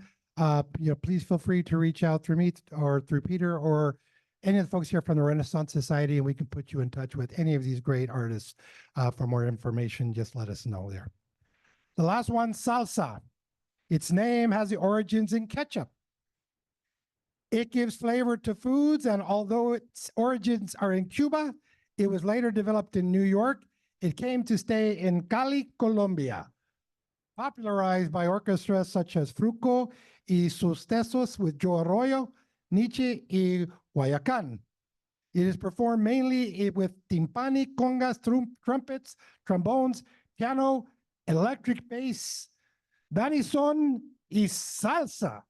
please feel free to reach out through me or through Peter or any of the folks here from the Renaissance Society, and we can put you in touch with any of these great artists. For more information, just let us know there. The last one, salsa. Its name has the origins in ketchup. It gives flavor to foods, and although its origins are in Cuba, it was later developed in New York. It came to stay in Cali, Colombia, popularized by orchestras such as Fruco y sus Tesos with Joe Arroyo, Nietzsche y Guayacán. It is performed mainly with timpani, congas, trumpets, trombones, piano, electric bass, danzón y salsa.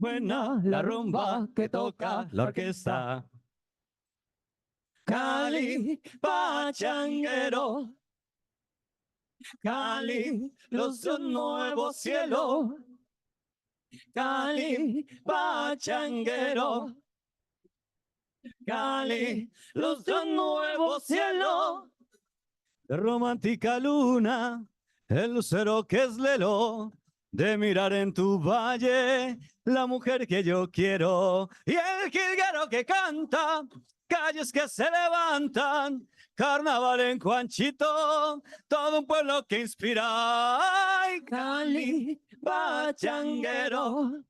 buena la rumba que toca la orquesta. Cali, pachanguero. Cali, los de un nuevo cielo. Cali, pachanguero. Cali, los de un nuevo cielo. De romántica luna, el lucero que es lelo, de mirar en tu valle la mujer que yo quiero, y el jilguero que canta, calles que se levantan, carnaval en Juanchito, todo un pueblo que inspira. Ay, Cali, pachanguero.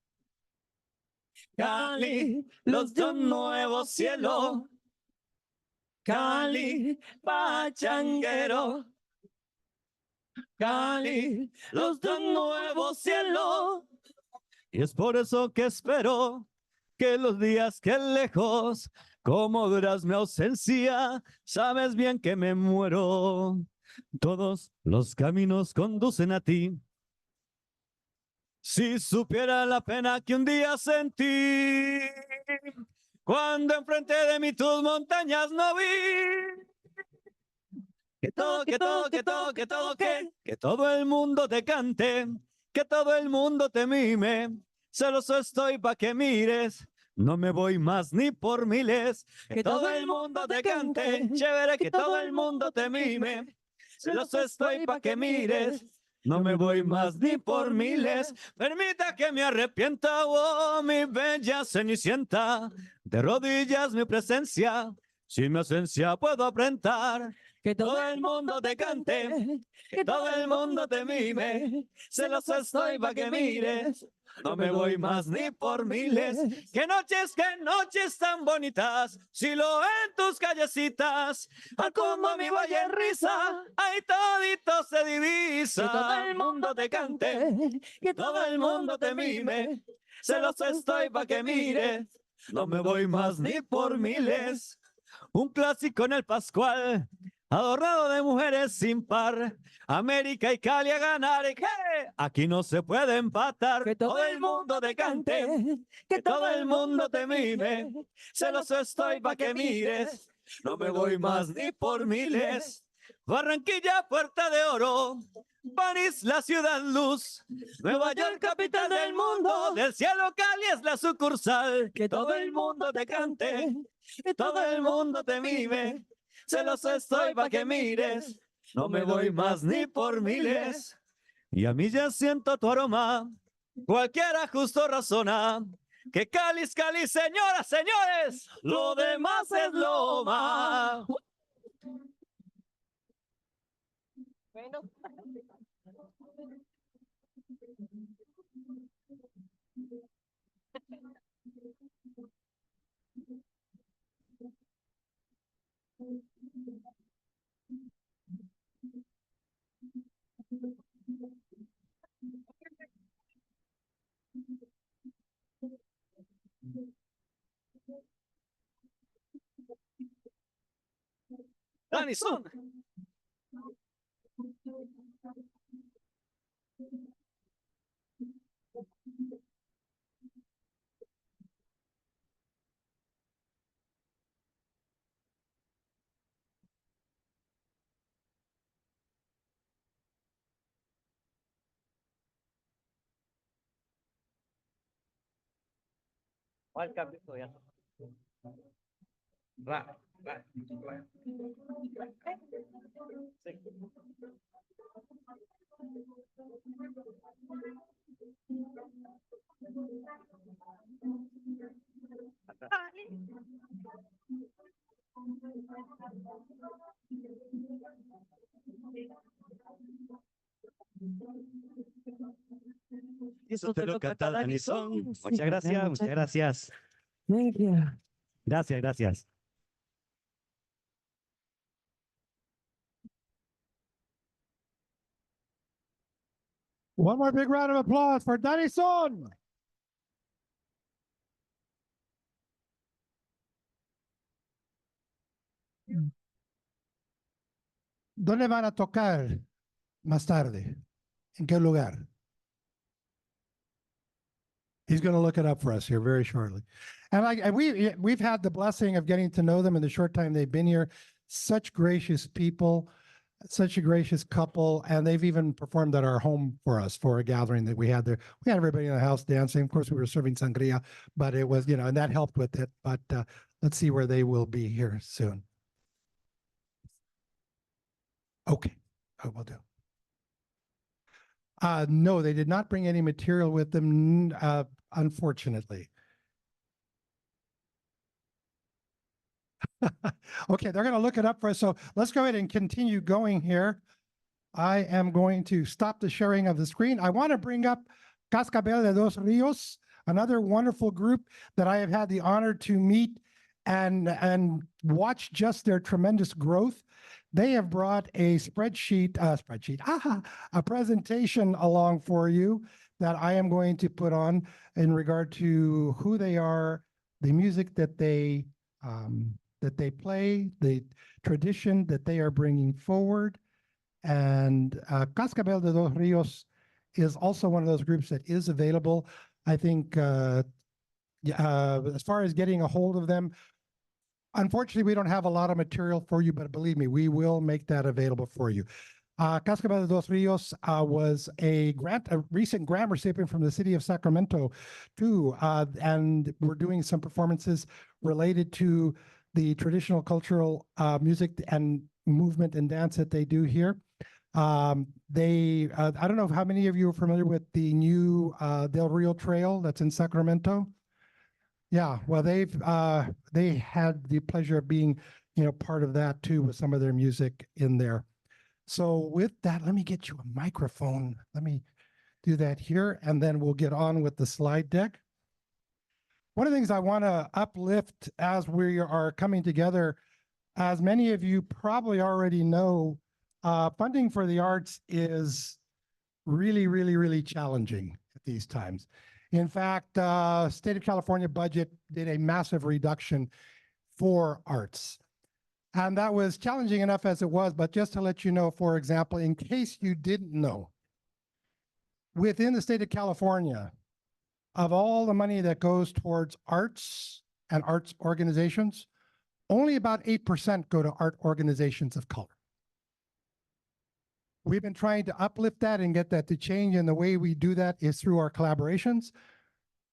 Cali, los de un nuevo cielo. Cali, pachanguero. Cali, los de un nuevo cielo. Y es por eso que espero que los días que lejos, como duras mi ausencia, sabes bien que me muero. Todos los caminos conducen a ti. Si supiera la pena que un día sentí, cuando enfrente de mí tus montañas no vi. Que todo, que todo, que todo, que todo, que todo el mundo te cante, que todo el mundo te mime. Celoso estoy pa' que mires, no me voy más ni por miles. Que todo el mundo te cante, chévere, que todo el mundo te mime. celoso estoy pa' que mires. No me voy más ni por miles. Permita que me arrepienta, oh, mi bella cenicienta. De rodillas mi presencia, sin mi ausencia puedo aparentar. Que todo el mundo te cante, que todo el mundo te mime. Celoso estoy pa' que mires. No me voy más ni por miles. Qué noches tan bonitas. Si lo en tus callecitas. Al como mi valle risa. Ahí todito se divisa. Que todo el mundo te cante. Que todo el mundo te mime. Celoso estoy pa' que mires. No me voy más ni por miles. Un clásico en el Pascual. Adornado de mujeres sin par. América y Cali a ganar. ¿Qué? Aquí no se puede empatar. Que todo el mundo te cante. Que todo el mundo te mime. Celoso estoy pa' que mires. No me voy más ni por miles. Barranquilla, puerta de oro. París, la ciudad luz. Nueva York, capital del mundo. Del cielo Cali es la sucursal. Que todo el mundo te cante. Que todo el mundo te mime. Celoso estoy pa' que mires. No me voy más ni por miles. Y a mí ya siento tu aroma. Cualquiera justo razona. Que Cali es Cali, señoras, señores. Lo demás es loma. Dani Son. ¿Cuál capítulo ya? Ra. Eso te lo canta Dani Son. Muchas gracias, muchas gracias. Thank you. Gracias, gracias. One more big round of applause for Danny Son. ¿Dónde van a tocar más tarde? ¿En qué lugar? He's going to look it up for us here very shortly. And we've had the blessing of getting to know them in the short time they've been here. Such gracious people, such a gracious couple, and they've even performed at our home for us for a gathering that we had there. We had everybody in the house dancing. Of course, we were serving sangria, but it was, and that helped with it. But let's see where they will be here soon. Okay, I will do. No, they did not bring any material with them, unfortunately. Okay, they're going to look it up for us. So let's go ahead and continue going here. I am going to stop the sharing of the screen. I want to bring up Cascabel de dos Rios, another wonderful group that I have had the honor to meet and watch just their tremendous growth. They have brought a a presentation along for you that I am going to put on in regard to who they are, the music that they play, the tradition that they are bringing forward. And Cascabel de dos Rios is also one of those groups that is available. I think as far as getting a hold of them, unfortunately, we don't have a lot of material for you, but believe me, we will make that available for you. Cascabel de dos Rios was a recent grant recipient from the city of Sacramento too, and we're doing some performances related to the traditional cultural music and movement and dance that they do here. I don't know how many of you are familiar with the new Del Rio Trail that's in Sacramento. Yeah, well, they had the pleasure of being, part of that too with some of their music in there. So with that, let me get you a microphone. Let me do that here, and then we'll get on with the slide deck. One of the things I want to uplift as we are coming together, as many of you probably already know, funding for the arts is really, really, really challenging at these times. In fact, State of California budget did a massive reduction for arts. And that was challenging enough as it was, but just to let you know, for example, in case you didn't know, within the state of California, of all the money that goes towards arts and arts organizations, only about 8% go to art organizations of color. We've been trying to uplift that and get that to change, and the way we do that is through our collaborations,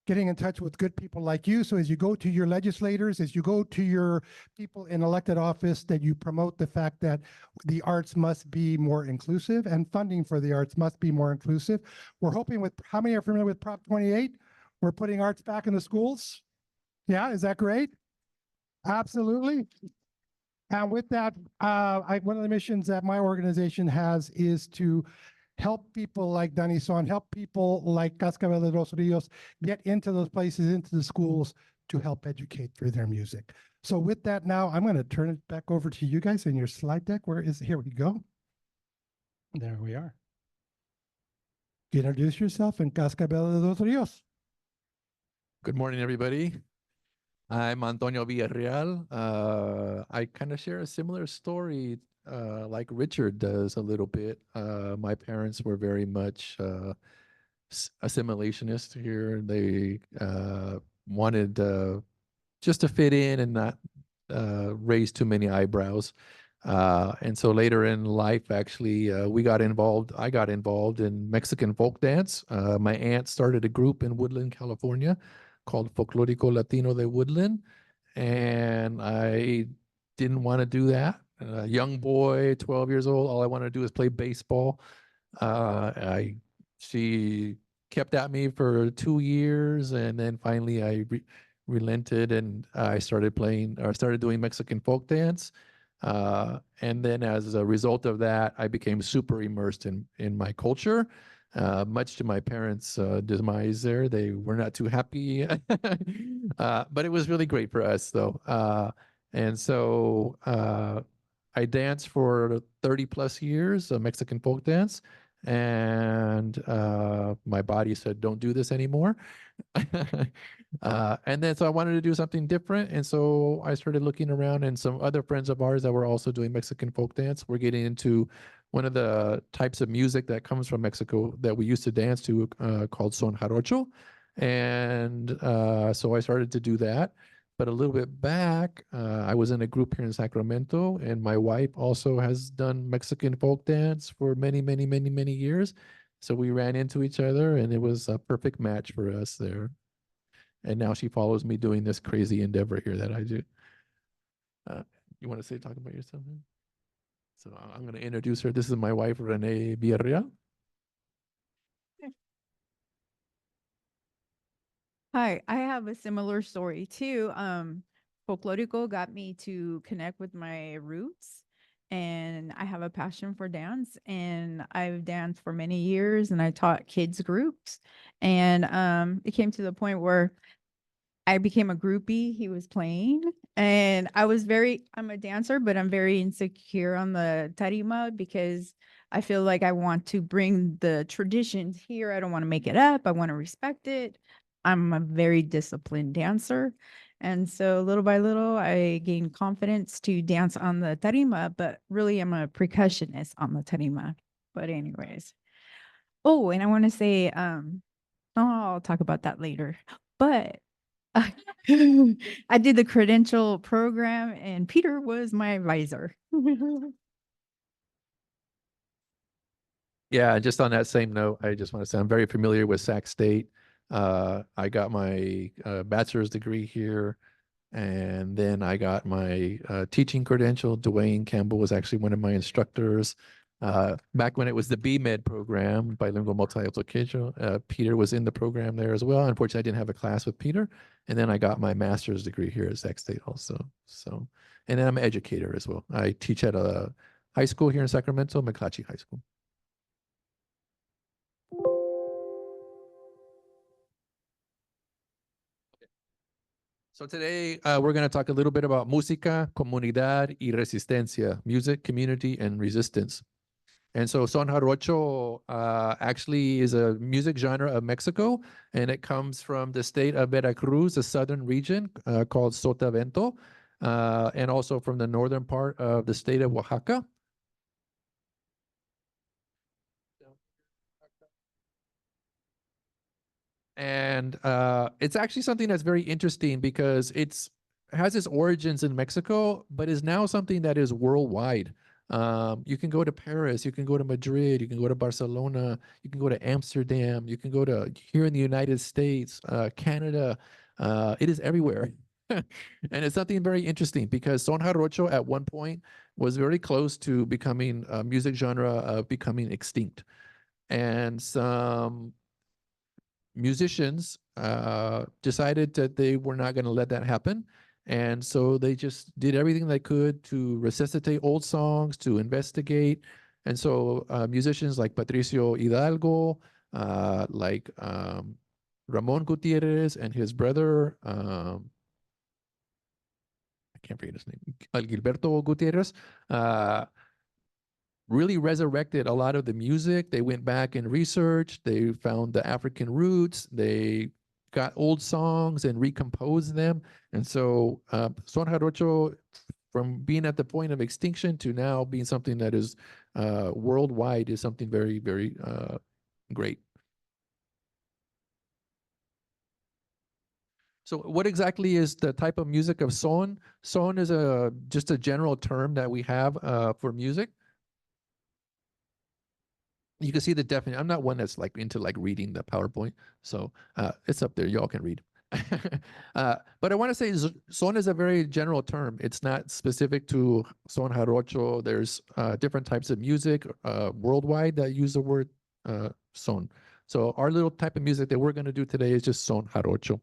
getting in touch with good people like you. So as you go to your legislators, as you go to your people in elected office, that you promote the fact that the arts must be more inclusive and funding for the arts must be more inclusive. We're hoping with, how many are familiar with Prop 28? We're putting arts back in the schools. Yeah, is that great? Absolutely. And with that, one of the missions that my organization has is to help people like Dani Son, help people like Cascabel de los Rios get into those places, into the schools to help educate through their music. So with that now, I'm going to turn it back over to you guys in your slide deck. Here we go. There we are. Introduce yourself in Cascabel de los Rios. Good morning, everybody. I'm Antonio Villarreal. I kind of share a similar story like Richard does a little bit. My parents were very much assimilationist here. They wanted just to fit in and not raise too many eyebrows. And so later in life, actually, I got involved in Mexican folk dance. My aunt started a group in Woodland, California, called Folklorico Latino de Woodland, and I didn't want to do that. Young boy, 12 years old, all I wanted to do is play baseball. She kept at me for 2 years, and then finally I relented, and I started doing Mexican folk dance. And then as a result of that, I became super immersed in my culture. Much to my parents' demise there. They were not too happy, but it was really great for us though. And so I danced for 30 plus years, Mexican folk dance, and my body said, don't do this anymore. And then so I wanted to do something different. And so I started looking around, and some other friends of ours that were also doing Mexican folk dance were getting into one of the types of music that comes from Mexico that we used to dance to called son jarocho. And so I started to do that. But a little bit back, I was in a group here in Sacramento, and my wife also has done Mexican folk dance for many, many, many, many years. So we ran into each other, and it was a perfect match for us there. And now she follows me doing this crazy endeavor here that I do. You want to talk about yourself? So I'm going to introduce her. This is my wife, Renee Villarreal. Hi, I have a similar story too. Folklorico got me to connect with my roots, and I have a passion for dance, and I've danced for many years, and I taught kids groups, and it came to the point where I became a groupie. He was playing, and I'm a dancer, but I'm very insecure on the tarima because I feel like I want to bring the traditions here. I don't want to make it up. I want to respect it. I'm a very disciplined dancer. And so little by little, I gained confidence to dance on the tarima, but really I'm a percussionist on the tarima. But anyways. Oh, and I want to say, I'll talk about that later. But I did the credential program, and Peter was my advisor. Yeah, just on that same note, I just want to say I'm very familiar with Sac State. I got my bachelor's degree here, and then I got my teaching credential. Dwayne Campbell was actually one of my instructors. Back when it was the BMed program, bilingual multi-educational, Peter was in the program there as well. Unfortunately, I didn't have a class with Peter. And then I got my master's degree here at Sac State also. So, and then I'm an educator as well. I teach at a high school here in Sacramento, McClatchy High School. So today we're going to talk a little bit about música, comunidad y resistencia, music, community, and resistance. And so son jarocho actually is a music genre of Mexico, and it comes from the state of Veracruz, the southern region called Sotavento, and also from the northern part of the state of Oaxaca. And it's actually something that's very interesting because it has its origins in Mexico, but is now something that is worldwide. You can go to Paris, you can go to Madrid, you can go to Barcelona, you can go to Amsterdam, you can go to here in the United States, Canada. It is everywhere. And it's something very interesting because son jarocho at one point was very close to becoming a music genre becoming extinct. And some musicians decided that they were not going to let that happen. And so they just did everything they could to resuscitate old songs, to investigate. And so musicians like Patricio Hidalgo, like Ramon Gutierrez and his brother, I can't forget his name, Gilberto Gutierrez, really resurrected a lot of the music. They went back and researched. They found the African roots. They got old songs and recomposed them. And so son jarocho, from being at the point of extinction to now being something that is worldwide, is something very, very great. So what exactly is the type of music of son? Son is just a general term that we have for music. You can see the definition. I'm not one that's like into like reading the PowerPoint, so it's up there. Y'all can read. But I want to say son is a very general term. It's not specific to son jarocho. There's different types of music worldwide that use the word son. So our little type of music that we're going to do today is just son jarocho.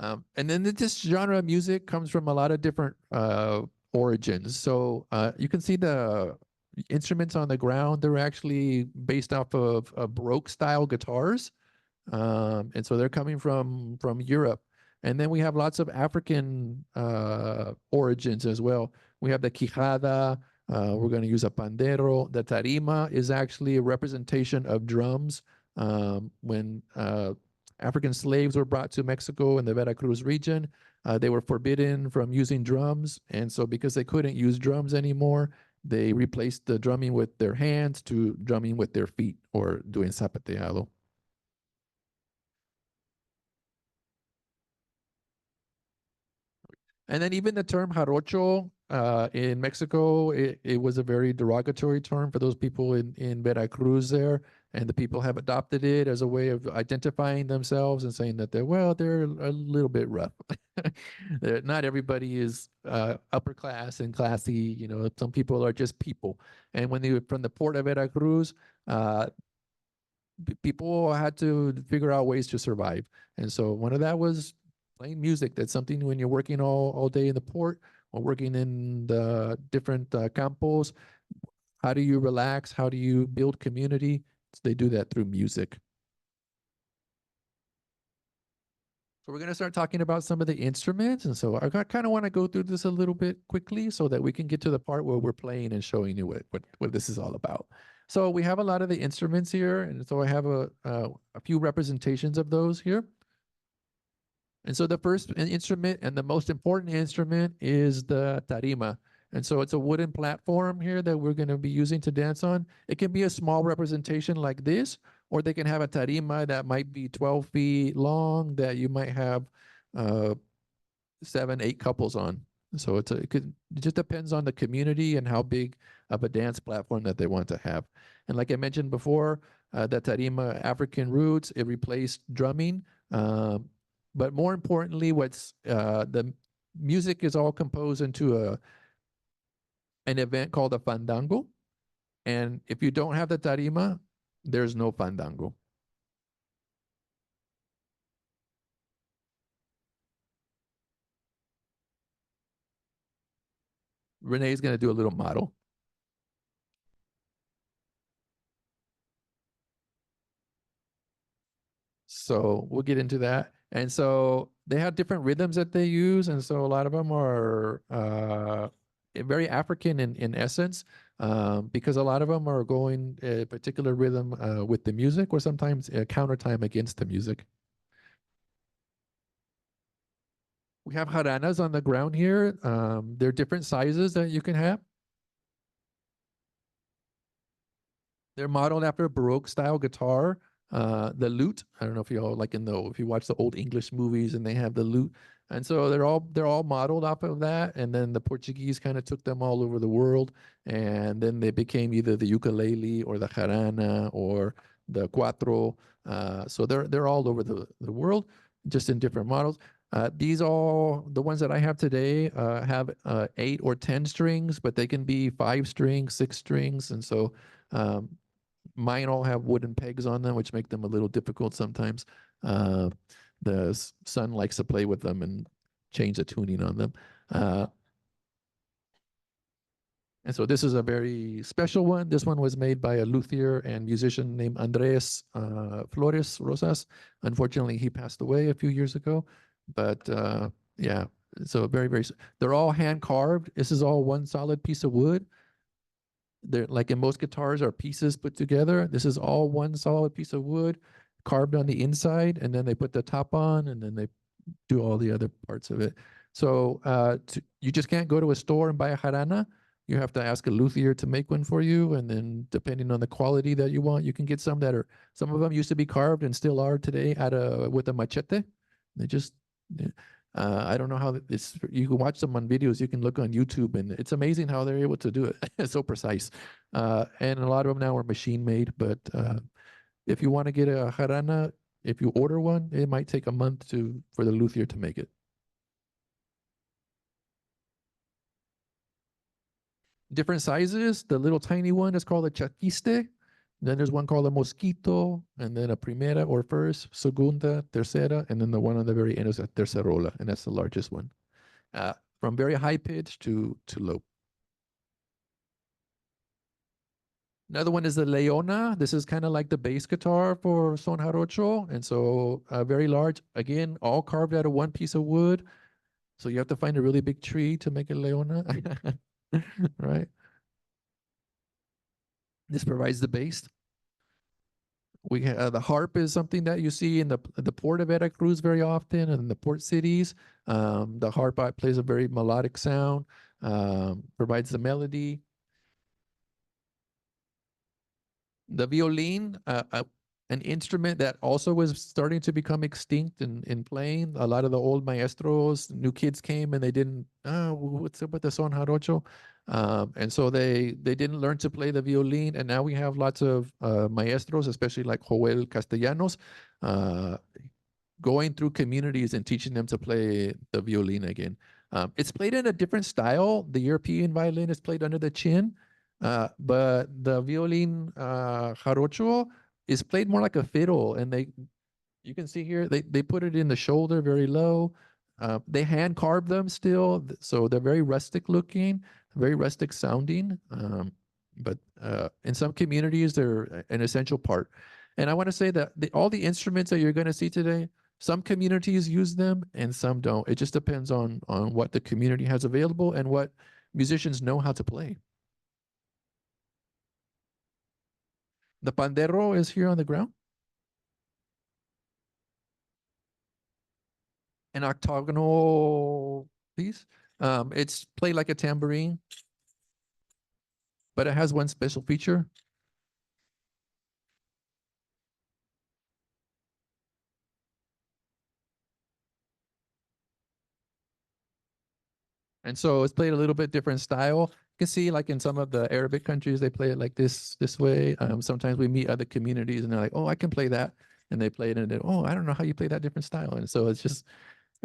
And then this genre of music comes from a lot of different origins. So you can see the instruments on the ground. They're actually based off of Baroque style guitars. And so they're coming from Europe. And then we have lots of African origins as well. We have the quijada. We're going to use a pandero. The tarima is actually a representation of drums. When African slaves were brought to Mexico in the Veracruz region, they were forbidden from using drums. And so because they couldn't use drums anymore, they replaced the drumming with their hands to drumming with their feet or doing zapateado. And then even the term jarocho in Mexico, it was a very derogatory term for those people in Veracruz there. And the people have adopted it as a way of identifying themselves and saying that they're a little bit rough. Not everybody is upper class and classy. You know, some people are just people. And when they were from the port of Veracruz, people had to figure out ways to survive. And so one of that was playing music. That's something when you're working all day in the port or working in the different campos. How do you relax? How do you build community? So they do that through music. So we're going to start talking about some of the instruments. And so I kind of want to go through this a little bit quickly so that we can get to the part where we're playing and showing you what this is all about. So we have a lot of the instruments here. And so I have a few representations of those here. And so the first instrument and the most important instrument is the tarima. And so it's a wooden platform here that we're going to be using to dance on. It can be a small representation like this, or they can have a tarima that might be 12 feet long that you might have 7, 8 couples on. So it just depends on the community and how big of a dance platform that they want to have. And like I mentioned before, the tarima African roots, it replaced drumming. But more importantly, the music is all composed into an event called a fandango. And if you don't have the tarima, there's no fandango. Renee is going to do a little model. So we'll get into that. And so they have different rhythms that they use. And so a lot of them are very African in essence, because a lot of them are going a particular rhythm with the music, or sometimes counter time against the music. We have jaranas on the ground here. There are different sizes that you can have. They're modeled after a Baroque style guitar. The lute, I don't know if you all if you watch the old English movies and they have the lute. And so they're all modeled off of that. And then the Portuguese kind of took them all over the world. And then they became either the ukulele or the jarana or the cuatro. So they're all over the world, just in different models. The ones that I have today have 8 or 10 strings, but they can be 5 strings, 6 strings. And so mine all have wooden pegs on them, which make them a little difficult sometimes. The son likes to play with them and change the tuning on them. And so this is a very special one. This one was made by a luthier and musician named Andres Flores Rosas. Unfortunately, he passed away a few years ago. But yeah, so they're all hand carved. This is all one solid piece of wood. They're like in most guitars are pieces put together. This is all one solid piece of wood carved on the inside, and then they put the top on, and then they do all the other parts of it. So you just can't go to a store and buy a jarana. You have to ask a luthier to make one for you, and then depending on the quality that you want, you can get some of them used to be carved and still are today with a machete. They just I don't know how you can watch them on videos. You can look on YouTube, and it's amazing how they're able to do it. It's so precise. And a lot of them now are machine made, but if you want to get a jarana, if you order one, it might take a month for the luthier to make it. Different sizes. The little tiny one is called a chaquiste. Then there's one called a mosquito, and then a primera or first, segunda, tercera, and then the one on the very end is a tercerola, and that's the largest one. From very high pitch to low. Another one is the leona. This is kind of like the bass guitar for son jarocho, and so very large. Again, all carved out of one piece of wood. So you have to find a really big tree to make a leona, right? This provides the bass. We the harp is something that you see in the port of Veracruz very often, and in the port cities. The harp plays a very melodic sound, provides the melody. The violin, an instrument that also was starting to become extinct in playing. A lot of the old maestros, new kids came and they didn't, what's up with the son jarocho? And so they didn't learn to play the violin. And now we have lots of maestros, especially like Joel Castellanos, going through communities and teaching them to play the violin again. It's played in a different style. The European violin is played under the chin, but the violin jarocho is played more like a fiddle. And you can see here, they put it in the shoulder very low. They hand carve them still, so they're very rustic looking, very rustic sounding. But in some communities, they're an essential part. And I want to say that all the instruments that you're going to see today, some communities use them and some don't. It just depends on what the community has available and what musicians know how to play. The pandero is here on the ground. An octagonal piece. It's played like a tambourine, but it has one special feature. And so it's played a little bit different style. You can see like in some of the Arabic countries, they play it like this way. Sometimes we meet other communities and they're like, oh, I can play that. And they play it and oh, I don't know how you play that different style. And so it's just,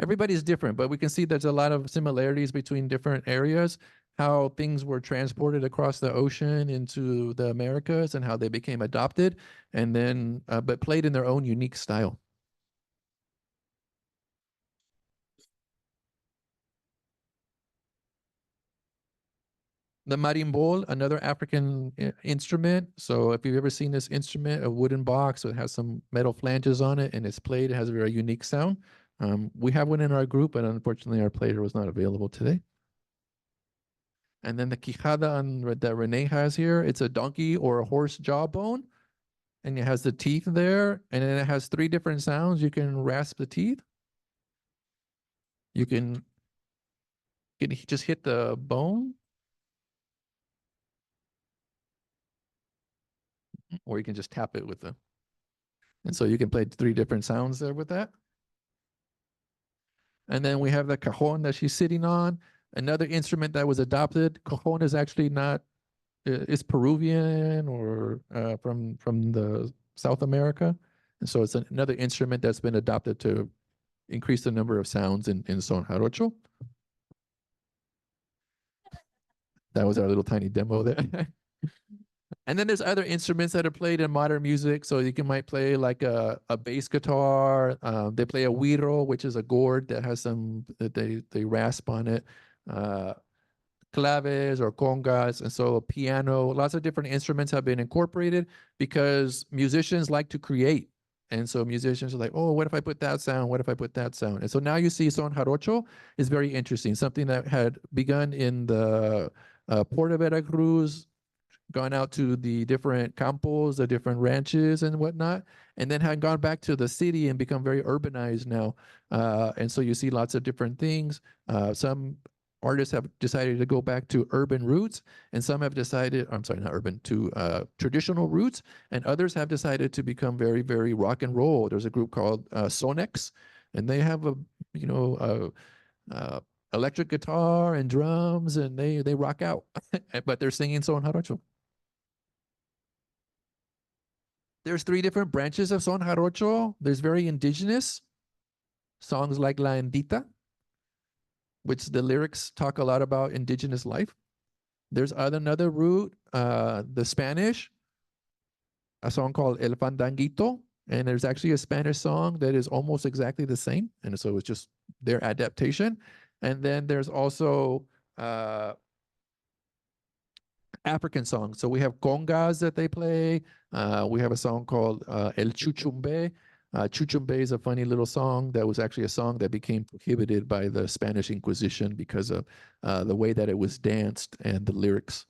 everybody's different, but we can see there's a lot of similarities between different areas. how things were transported across the ocean into the Americas and how they became adopted, and then but played in their own unique style. The marimbol, another African instrument. So if you've ever seen this instrument, a wooden box, so it has some metal flanges on it and it's played, it has a very unique sound. We have one in our group, but unfortunately our player was not available today. And then the quijada that Renee has here, it's a donkey or a horse jawbone, and it has the teeth there, and then it has 3 different sounds. You can rasp the teeth. You can just hit the bone, or you can just tap it with the, and so you can play 3 different sounds there with that. And then we have the cajon that she's sitting on, another instrument that was adopted. Cajon is actually not, it's Peruvian or from the South America. And so it's another instrument that's been adopted to increase the number of sounds in son jarocho. That was our little tiny demo there. And then there's other instruments that are played in modern music. So you might play like a bass guitar. They play a güiro, which is a gourd that has some, they rasp on it. Claves or congas. And so a piano, lots of different instruments have been incorporated because musicians like to create. And so musicians are like, oh, what if I put that sound? What if I put that sound? And so now you see son jarocho is very interesting, something that had begun in the Port of Veracruz, gone out to the different campos, the different ranches and whatnot, and then had gone back to the city and become very urbanized now. And so you see lots of different things. Some artists have decided to go back to urban roots, and some have decided, I'm sorry, not urban, to traditional roots, and others have decided to become very, very rock and roll. There's a group called Sonex, and they have electric guitar and drums, and they rock out, but they're singing son jarocho. There's 3 different branches of son jarocho. There's very indigenous songs like La Endita, which the lyrics talk a lot about indigenous life. There's another root, the Spanish, a song called El Fandanguito, and there's actually a Spanish song that is almost exactly the same, and so it's just their adaptation. And then there's also African songs. So we have congas that they play. We have a song called El Chuchumbe. Chuchumbe is a funny little song that was actually a song that became prohibited by the Spanish Inquisition because of the way that it was danced and the lyrics.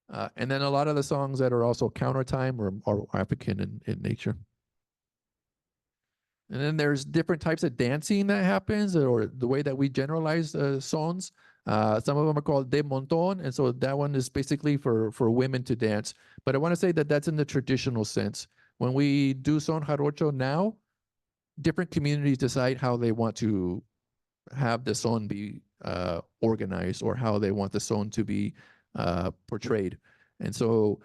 And then a lot of the songs that are also countertime are African in nature. And then there's different types of dancing that happens, or the way that we generalize sons. Some of them are called de monton, and so that one is basically for women to dance. But I want to say that that's in the traditional sense. When we do son jarocho now, different communities decide how they want to have the son be organized, or how they want the son to be portrayed. And so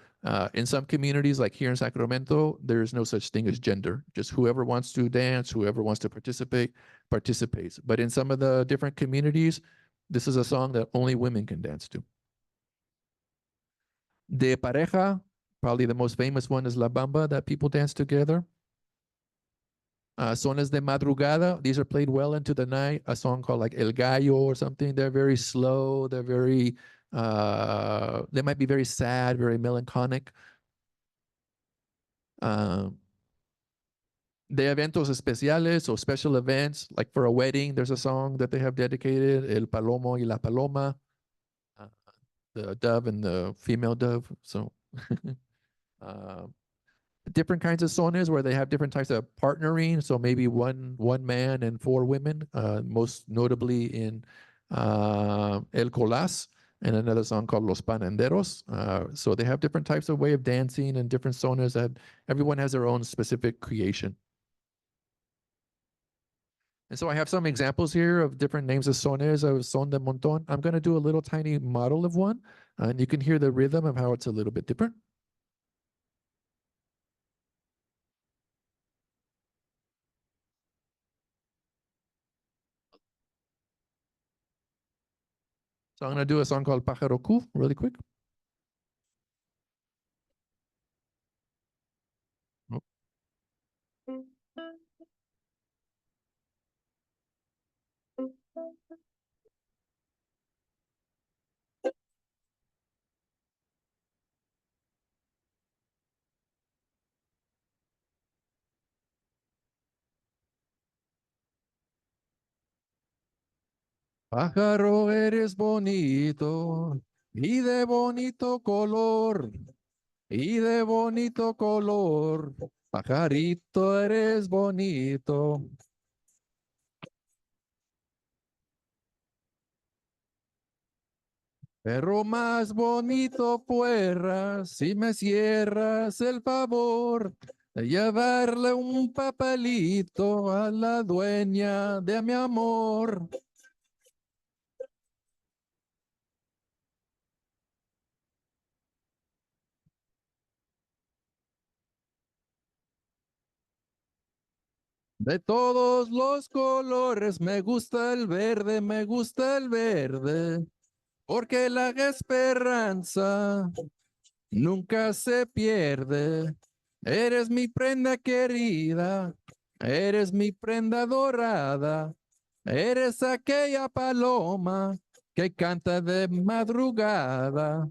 in some communities, like here in Sacramento, there's no such thing as gender. Just whoever wants to dance, whoever wants to participate, participates. But in some of the different communities, this is a song that only women can dance to. De pareja, probably the most famous one is La Bamba, that people dance together. Sones de madrugada, these are played well into the night. A song called like El Gallo or something. They're very slow. They're very, they might be very sad, very melancholic. De eventos especiales or special events, like for a wedding, there's a song that they have dedicated, El Palomo y la Paloma, the dove and the female dove. So different kinds of sones where they have different types of partnering. So maybe one man and 4 women, most notably in El Colas, and another song called Los Pananderos. So they have different types of way of dancing and different sones that everyone has their own specific creation. And so I have some examples here of different names of sones of son de monton. I'm going to do a little tiny model of one, and you can hear the rhythm of how it's a little bit different. So I'm going to do a song called Pájaro Cool really quick. Oh. Pájaro, eres bonito y de bonito color, y de bonito color. Pajarito, eres bonito. Pero más bonito fuera si me cierras el favor de llevarle un papelito a la dueña de mi amor. De todos los colores me gusta el verde, me gusta el verde, porque la esperanza nunca se pierde. Eres mi prenda querida, eres mi prenda dorada, eres aquella paloma que canta de madrugada.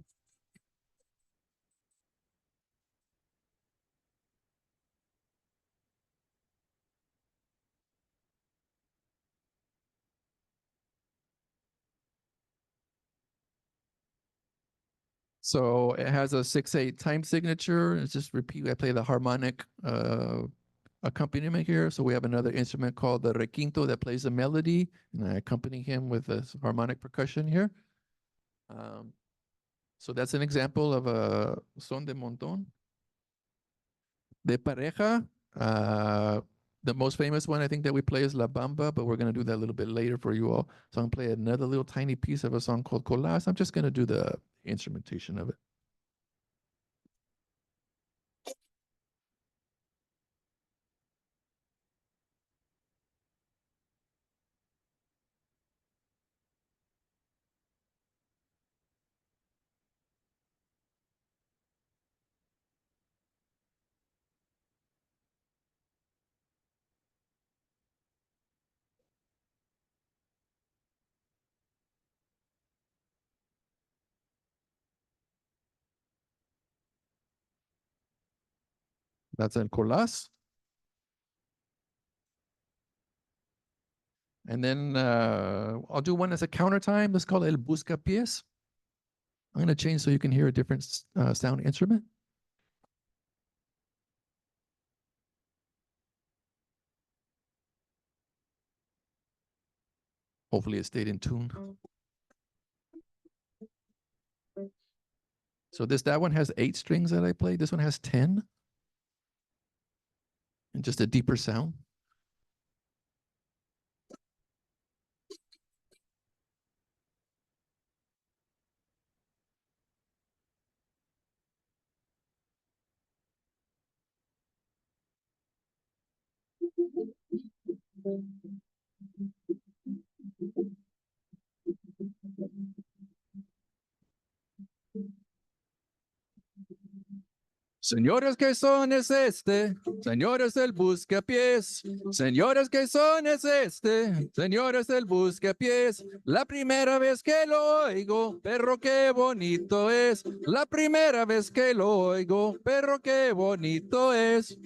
So it has a 6/8 time signature. It's just repeat. I play the harmonic accompaniment here. So we have another instrument called the requinto that plays a melody, and I accompany him with this harmonic percussion here. So that's an example of a son de montón. De pareja, the most famous one I think that we play is La Bamba, but we're going to do that a little bit later for you all. So I'm going to play another little tiny piece of a song called Colas. I'm just going to do the instrumentation of it. That's in Colas. And then I'll do one as a counter time. Let's call it El Buscapiés. I'm going to change so you can hear a different sound instrument. Hopefully it stayed in tune. So that one has 8 strings that I play. This one has 10. And just a deeper sound. Señores, ¿qué son es este? Señores del buscapiés. Señores, ¿qué son es este? Señores del buscapiés. La primera vez que lo oigo, perro, qué bonito es. La primera vez que lo oigo, perro, qué bonito es.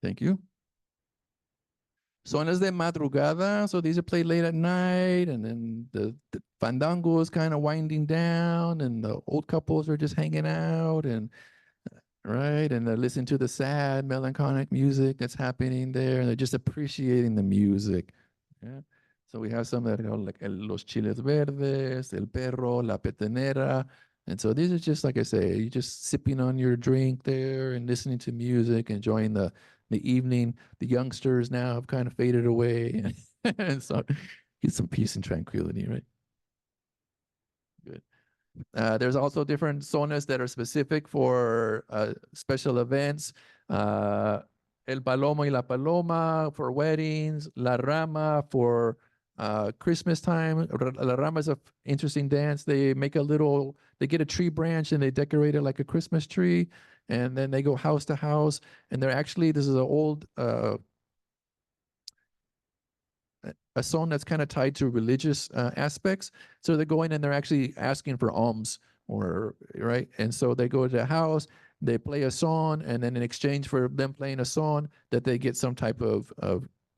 Thank you. Sones de madrugada, so these are played late at night, and then the fandango is kind of winding down, and the old couples are just hanging out, and right, and they're listening to the sad, melancholic music that's happening there, and they're just appreciating the music. Yeah. So we have some that are like Los Chiles Verdes, El Perro, La Petenera. And so these are just, like I say, you're just sipping on your drink there and listening to music, enjoying the the evening. The youngsters now have kind of faded away. And so get some peace and tranquility, right? Good. There's also different zonas that are specific for special events. El Palomo y la Paloma for weddings, La Rama for Christmas time. La Rama is an interesting dance. They make they get a tree branch and they decorate it like a Christmas tree. And then they go house to house. And they're actually, this is an old, a song that's kind of tied to religious aspects. So they're going and they're actually asking for alms, or right. And so they go to the house, they play a song, and then in exchange for them playing a song, that they get some type of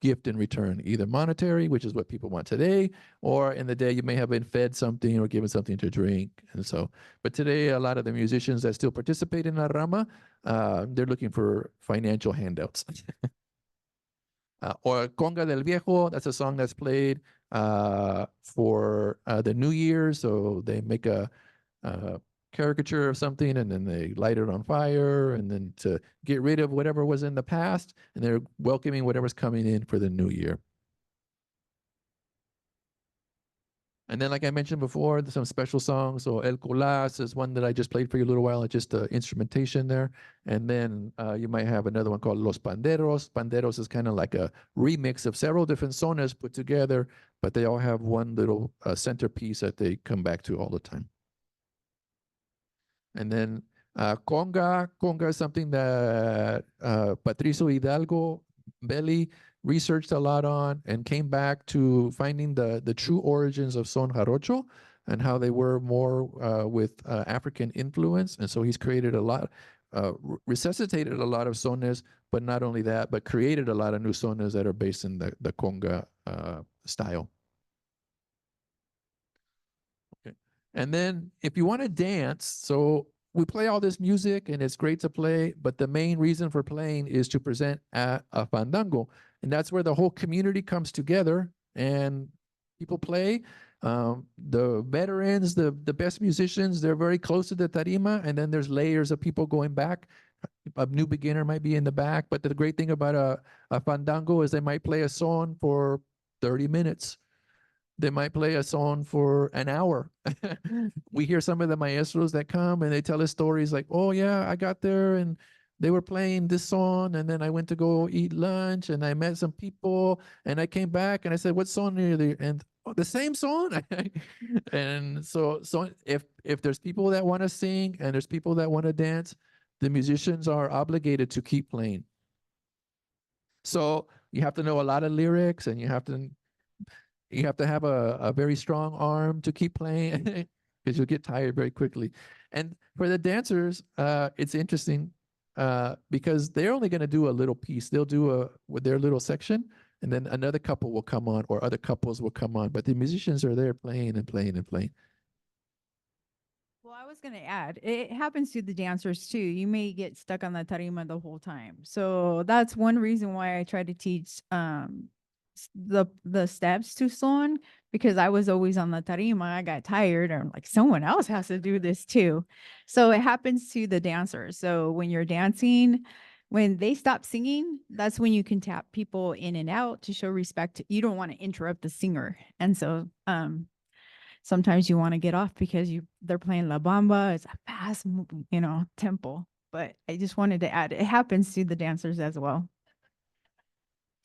gift in return, either monetary, which is what people want today, or in the day you may have been fed something or given something to drink. And so, but today a lot of the musicians that still participate in La Rama, they're looking for financial handouts. Or Conga del Viejo, that's a song that's played for the New Year. So they make a caricature of something and then they light it on fire, and then to get rid of whatever was in the past, and they're welcoming whatever's coming in for the new year. And then, like I mentioned before, there's some special songs. So El Colas is one that I just played for you a little while. It's just instrumentation there. And then you might have another one called Los Panderos. Panderos is kind of like a remix of several different zonas put together, but they all have one little centerpiece that they come back to all the time. And then Conga. Conga is something that Patricio Hidalgo Belli researched a lot on and came back to finding the true origins of son jarocho and how they were more with African influence. And so he's created a lot, resuscitated a lot of sones, but not only that, but created a lot of new sones that are based in the Conga style. Okay. And then if you want to dance, so we play all this music and it's great to play, but the main reason for playing is to present a fandango. And that's where the whole community comes together and people play. The veterans, the best musicians, they're very close to the tarima. And then there's layers of people going back. A new beginner might be in the back. But the great thing about a fandango is they might play a song for 30 minutes. They might play a song for an hour. We hear some of the maestros that come and they tell us stories like, oh yeah, I got there and they were playing this song, and then I went to go eat lunch and I met some people and I came back and I said, what song are they? And oh, the same song. And so if there's people that want to sing and there's people that want to dance, the musicians are obligated to keep playing. So you have to know a lot of lyrics, and you have to have a very strong arm to keep playing because you'll get tired very quickly. And for the dancers, it's interesting because they're only going to do a little piece. They'll do with their little section, and then another couple will come on, or other couples will come on. But the musicians are there playing and playing and playing. Well, I was going to add, it happens to the dancers too. You may get stuck on the tarima the whole time. So that's one reason why I try to teach the steps to son, because I was always on the tarima. I got tired, and like, someone else has to do this too. So it happens to the dancers. So when you're dancing, when they stop singing, that's when you can tap people in and out to show respect. You don't want to interrupt the singer. And so sometimes you want to get off because they're playing La Bamba. It's a fast, tempo. But I just wanted to add, it happens to the dancers as well.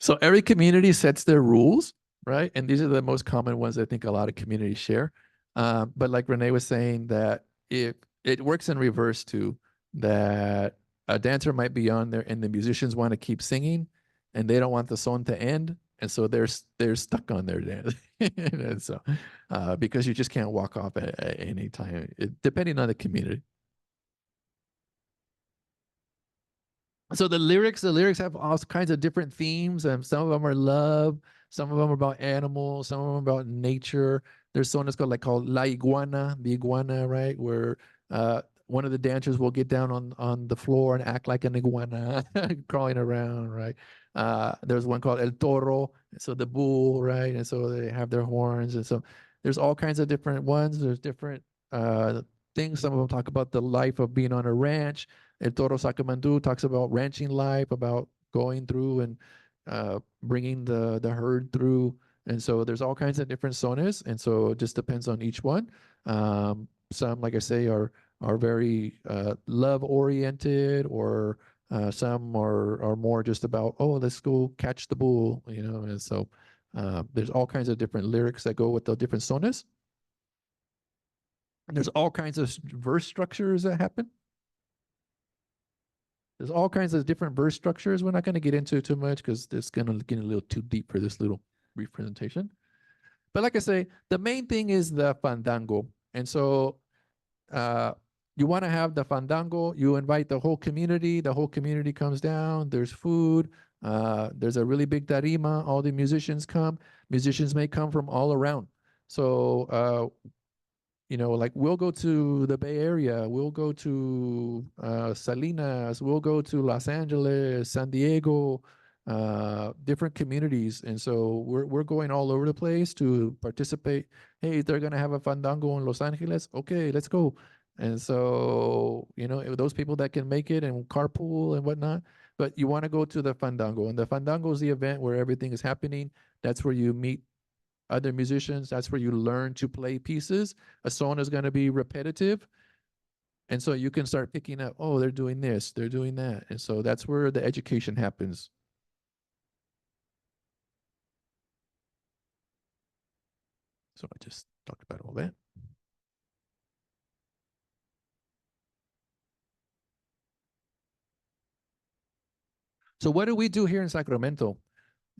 So every community sets their rules, right? And these are the most common ones I think a lot of communities share. But like Renee was saying, that if it works in reverse too, that a dancer might be on there and the musicians want to keep singing and they don't want the song to end. And so they're stuck on their dance. And so, because you just can't walk off at any time, depending on the community. So the lyrics have all kinds of different themes, and some of them are love, some of them are about animals, some of them are about nature. There's one that's called La Iguana, the iguana, right? Where one of the dancers will get down on the floor and act like an iguana, crawling around, right? There's one called El Toro, so the bull, right? And so they have their horns, and so there's all kinds of different ones. There's different things. Some of them talk about the life of being on a ranch. El Toro Sacamandu talks about ranching life, about going through and bringing the herd through. And so there's all kinds of different sones. And so it just depends on each one. Some, like I say, are very love oriented, or some are more just about, oh, let's go catch the bull, you know. And so there's all kinds of different lyrics that go with the different sones. And there's all kinds of verse structures that happen. There's all kinds of different verse structures. We're not going to get into it too much because it's going to get a little too deep for this little brief presentation. But like I say, the main thing is the fandango. And so you want to have the fandango. You invite the whole community. The whole community comes down. There's food. There's a really big tarima. All the musicians come. Musicians may come from all around. So you know, like we'll go to the Bay Area, we'll go to Salinas, we'll go to Los Angeles, San Diego, different communities. And so we're going all over the place to participate. Hey, they're going to have a fandango in Los Angeles. Okay, let's go. And so, you know, those people that can make it and carpool and whatnot, but you want to go to the fandango. And the fandango is the event where everything is happening. That's where you meet other musicians. That's where you learn to play pieces. A song is going to be repetitive. And so you can start picking up, oh, they're doing this, they're doing that. And so that's where the education happens. So I just talked about all that. So what do we do here in Sacramento?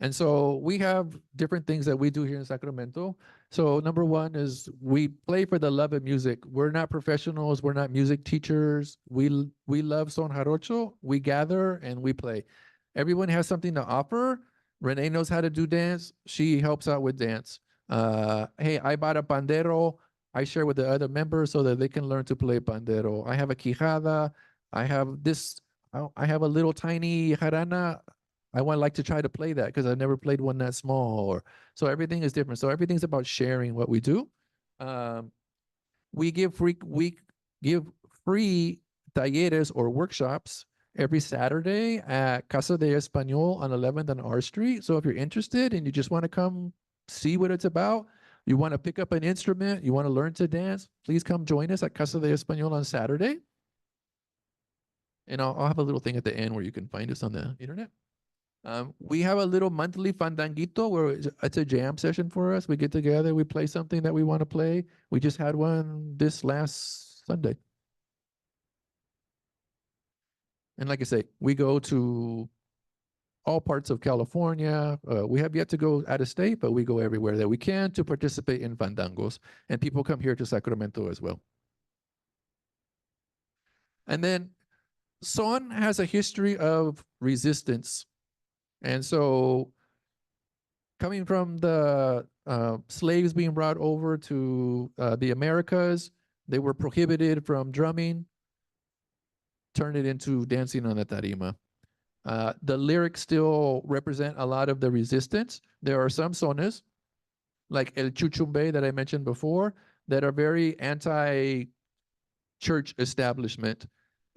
And so we have different things that we do here in Sacramento. So number one is we play for the love of music. We're not professionals. We're not music teachers. We love Son Jarocho. We gather and we play. Everyone has something to offer. Renee knows how to do dance. She helps out with dance. Hey, I bought a pandero. I share with the other members so that they can learn to play pandero. I have a quijada. I have this. I have a little tiny jarana. I want like to try to play that because I've never played one that small. Or so everything is different. So everything's about sharing what we do. We give free talleres or workshops every Saturday at Casa de Español on 11th and R Street. So if you're interested and you just want to come see what it's about, you want to pick up an instrument, you want to learn to dance, please come join us at Casa de Español on Saturday. And I'll have a little thing at the end where you can find us on the internet. We have a little monthly fandanguito where it's a jam session for us. We get together, we play something that we want to play. We just had one this last Sunday. And like I say, we go to all parts of California. We have yet to go out of state, but we go everywhere that we can to participate in fandangos. And people come here to Sacramento as well. And then Son has a history of resistance. And so coming from the slaves being brought over to the Americas, they were prohibited from drumming, turned it into dancing on the tarima. The lyrics still represent a lot of the resistance. There are some sones, like El Chuchumbe that I mentioned before, that are very anti-church establishment.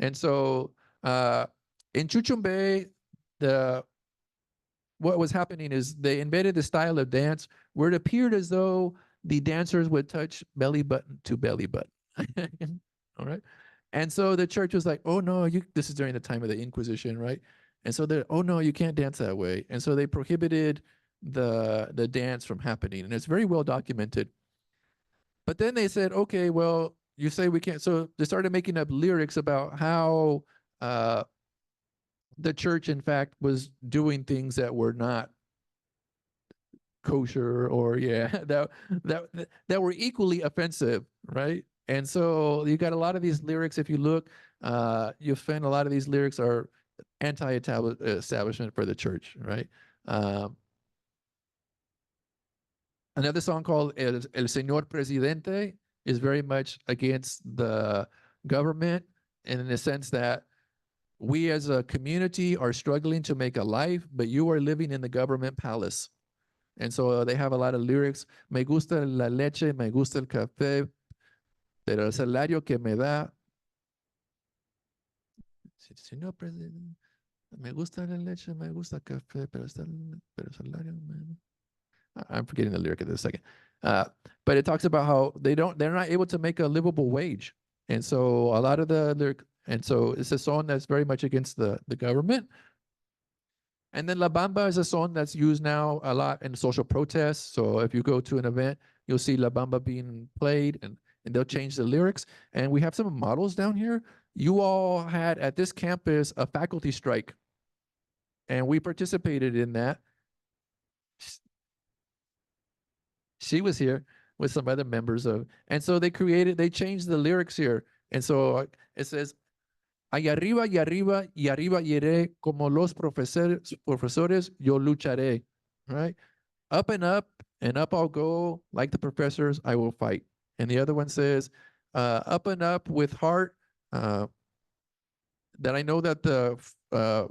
And so in Chuchumbe, what was happening is they invented the style of dance where it appeared as though the dancers would touch belly button to belly button. All right. And so the church was like, oh no, this is during the time of the Inquisition, right? And so they're, oh no, you can't dance that way. And so they prohibited the dance from happening. And it's very well documented. But then they said, okay, well, you say we can't. So they started making up lyrics about how the church, in fact, was doing things that were not kosher, or that were equally offensive, right? And so you got a lot of these lyrics. If you look, you'll find a lot of these lyrics are anti-establishment for the church, right? Another song called El Señor Presidente is very much against the government, and in the sense that we as a community are struggling to make a life, but you are living in the government palace. And so they have a lot of lyrics. Me gusta la leche, me gusta el café, pero el salario que me da. Señor Presidente. Me gusta la leche, me gusta café, pero pero salario. I'm forgetting the lyric in a second. But it talks about how they're not able to make a livable wage. And so a lot of the lyric, and so it's a song that's very much against the government. And then La Bamba is a song that's used now a lot in social protests. So if you go to an event, you'll see La Bamba being played, and they'll change the lyrics. And we have some models down here. You all had at this campus a faculty strike, and we participated in that. She was here with some other members of, and so they changed the lyrics here. And so it says, allá arriba y arriba y arriba iré, como los profesores yo lucharé, right? Up and up I'll go, like the professors, I will fight. And the other one says, up and up with heart, that I know that the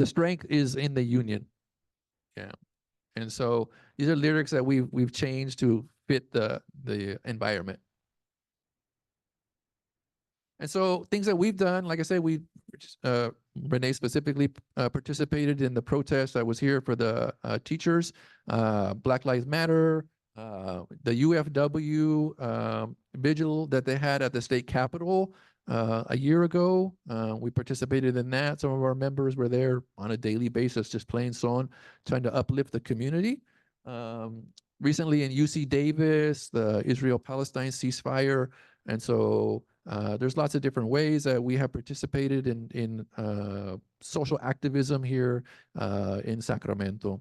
strength is in the union. Yeah. And so these are lyrics that we've changed to fit the environment. And so things that we've done, like I said, Renee specifically participated in the protest that was here for the teachers, Black Lives Matter, the UFW vigil that they had at the state capitol a year ago. We participated in that. Some of our members were there on a daily basis, just playing song, trying to uplift the community. Recently in UC Davis, the Israel-Palestine ceasefire. And so there's lots of different ways that we have participated in social activism here in Sacramento.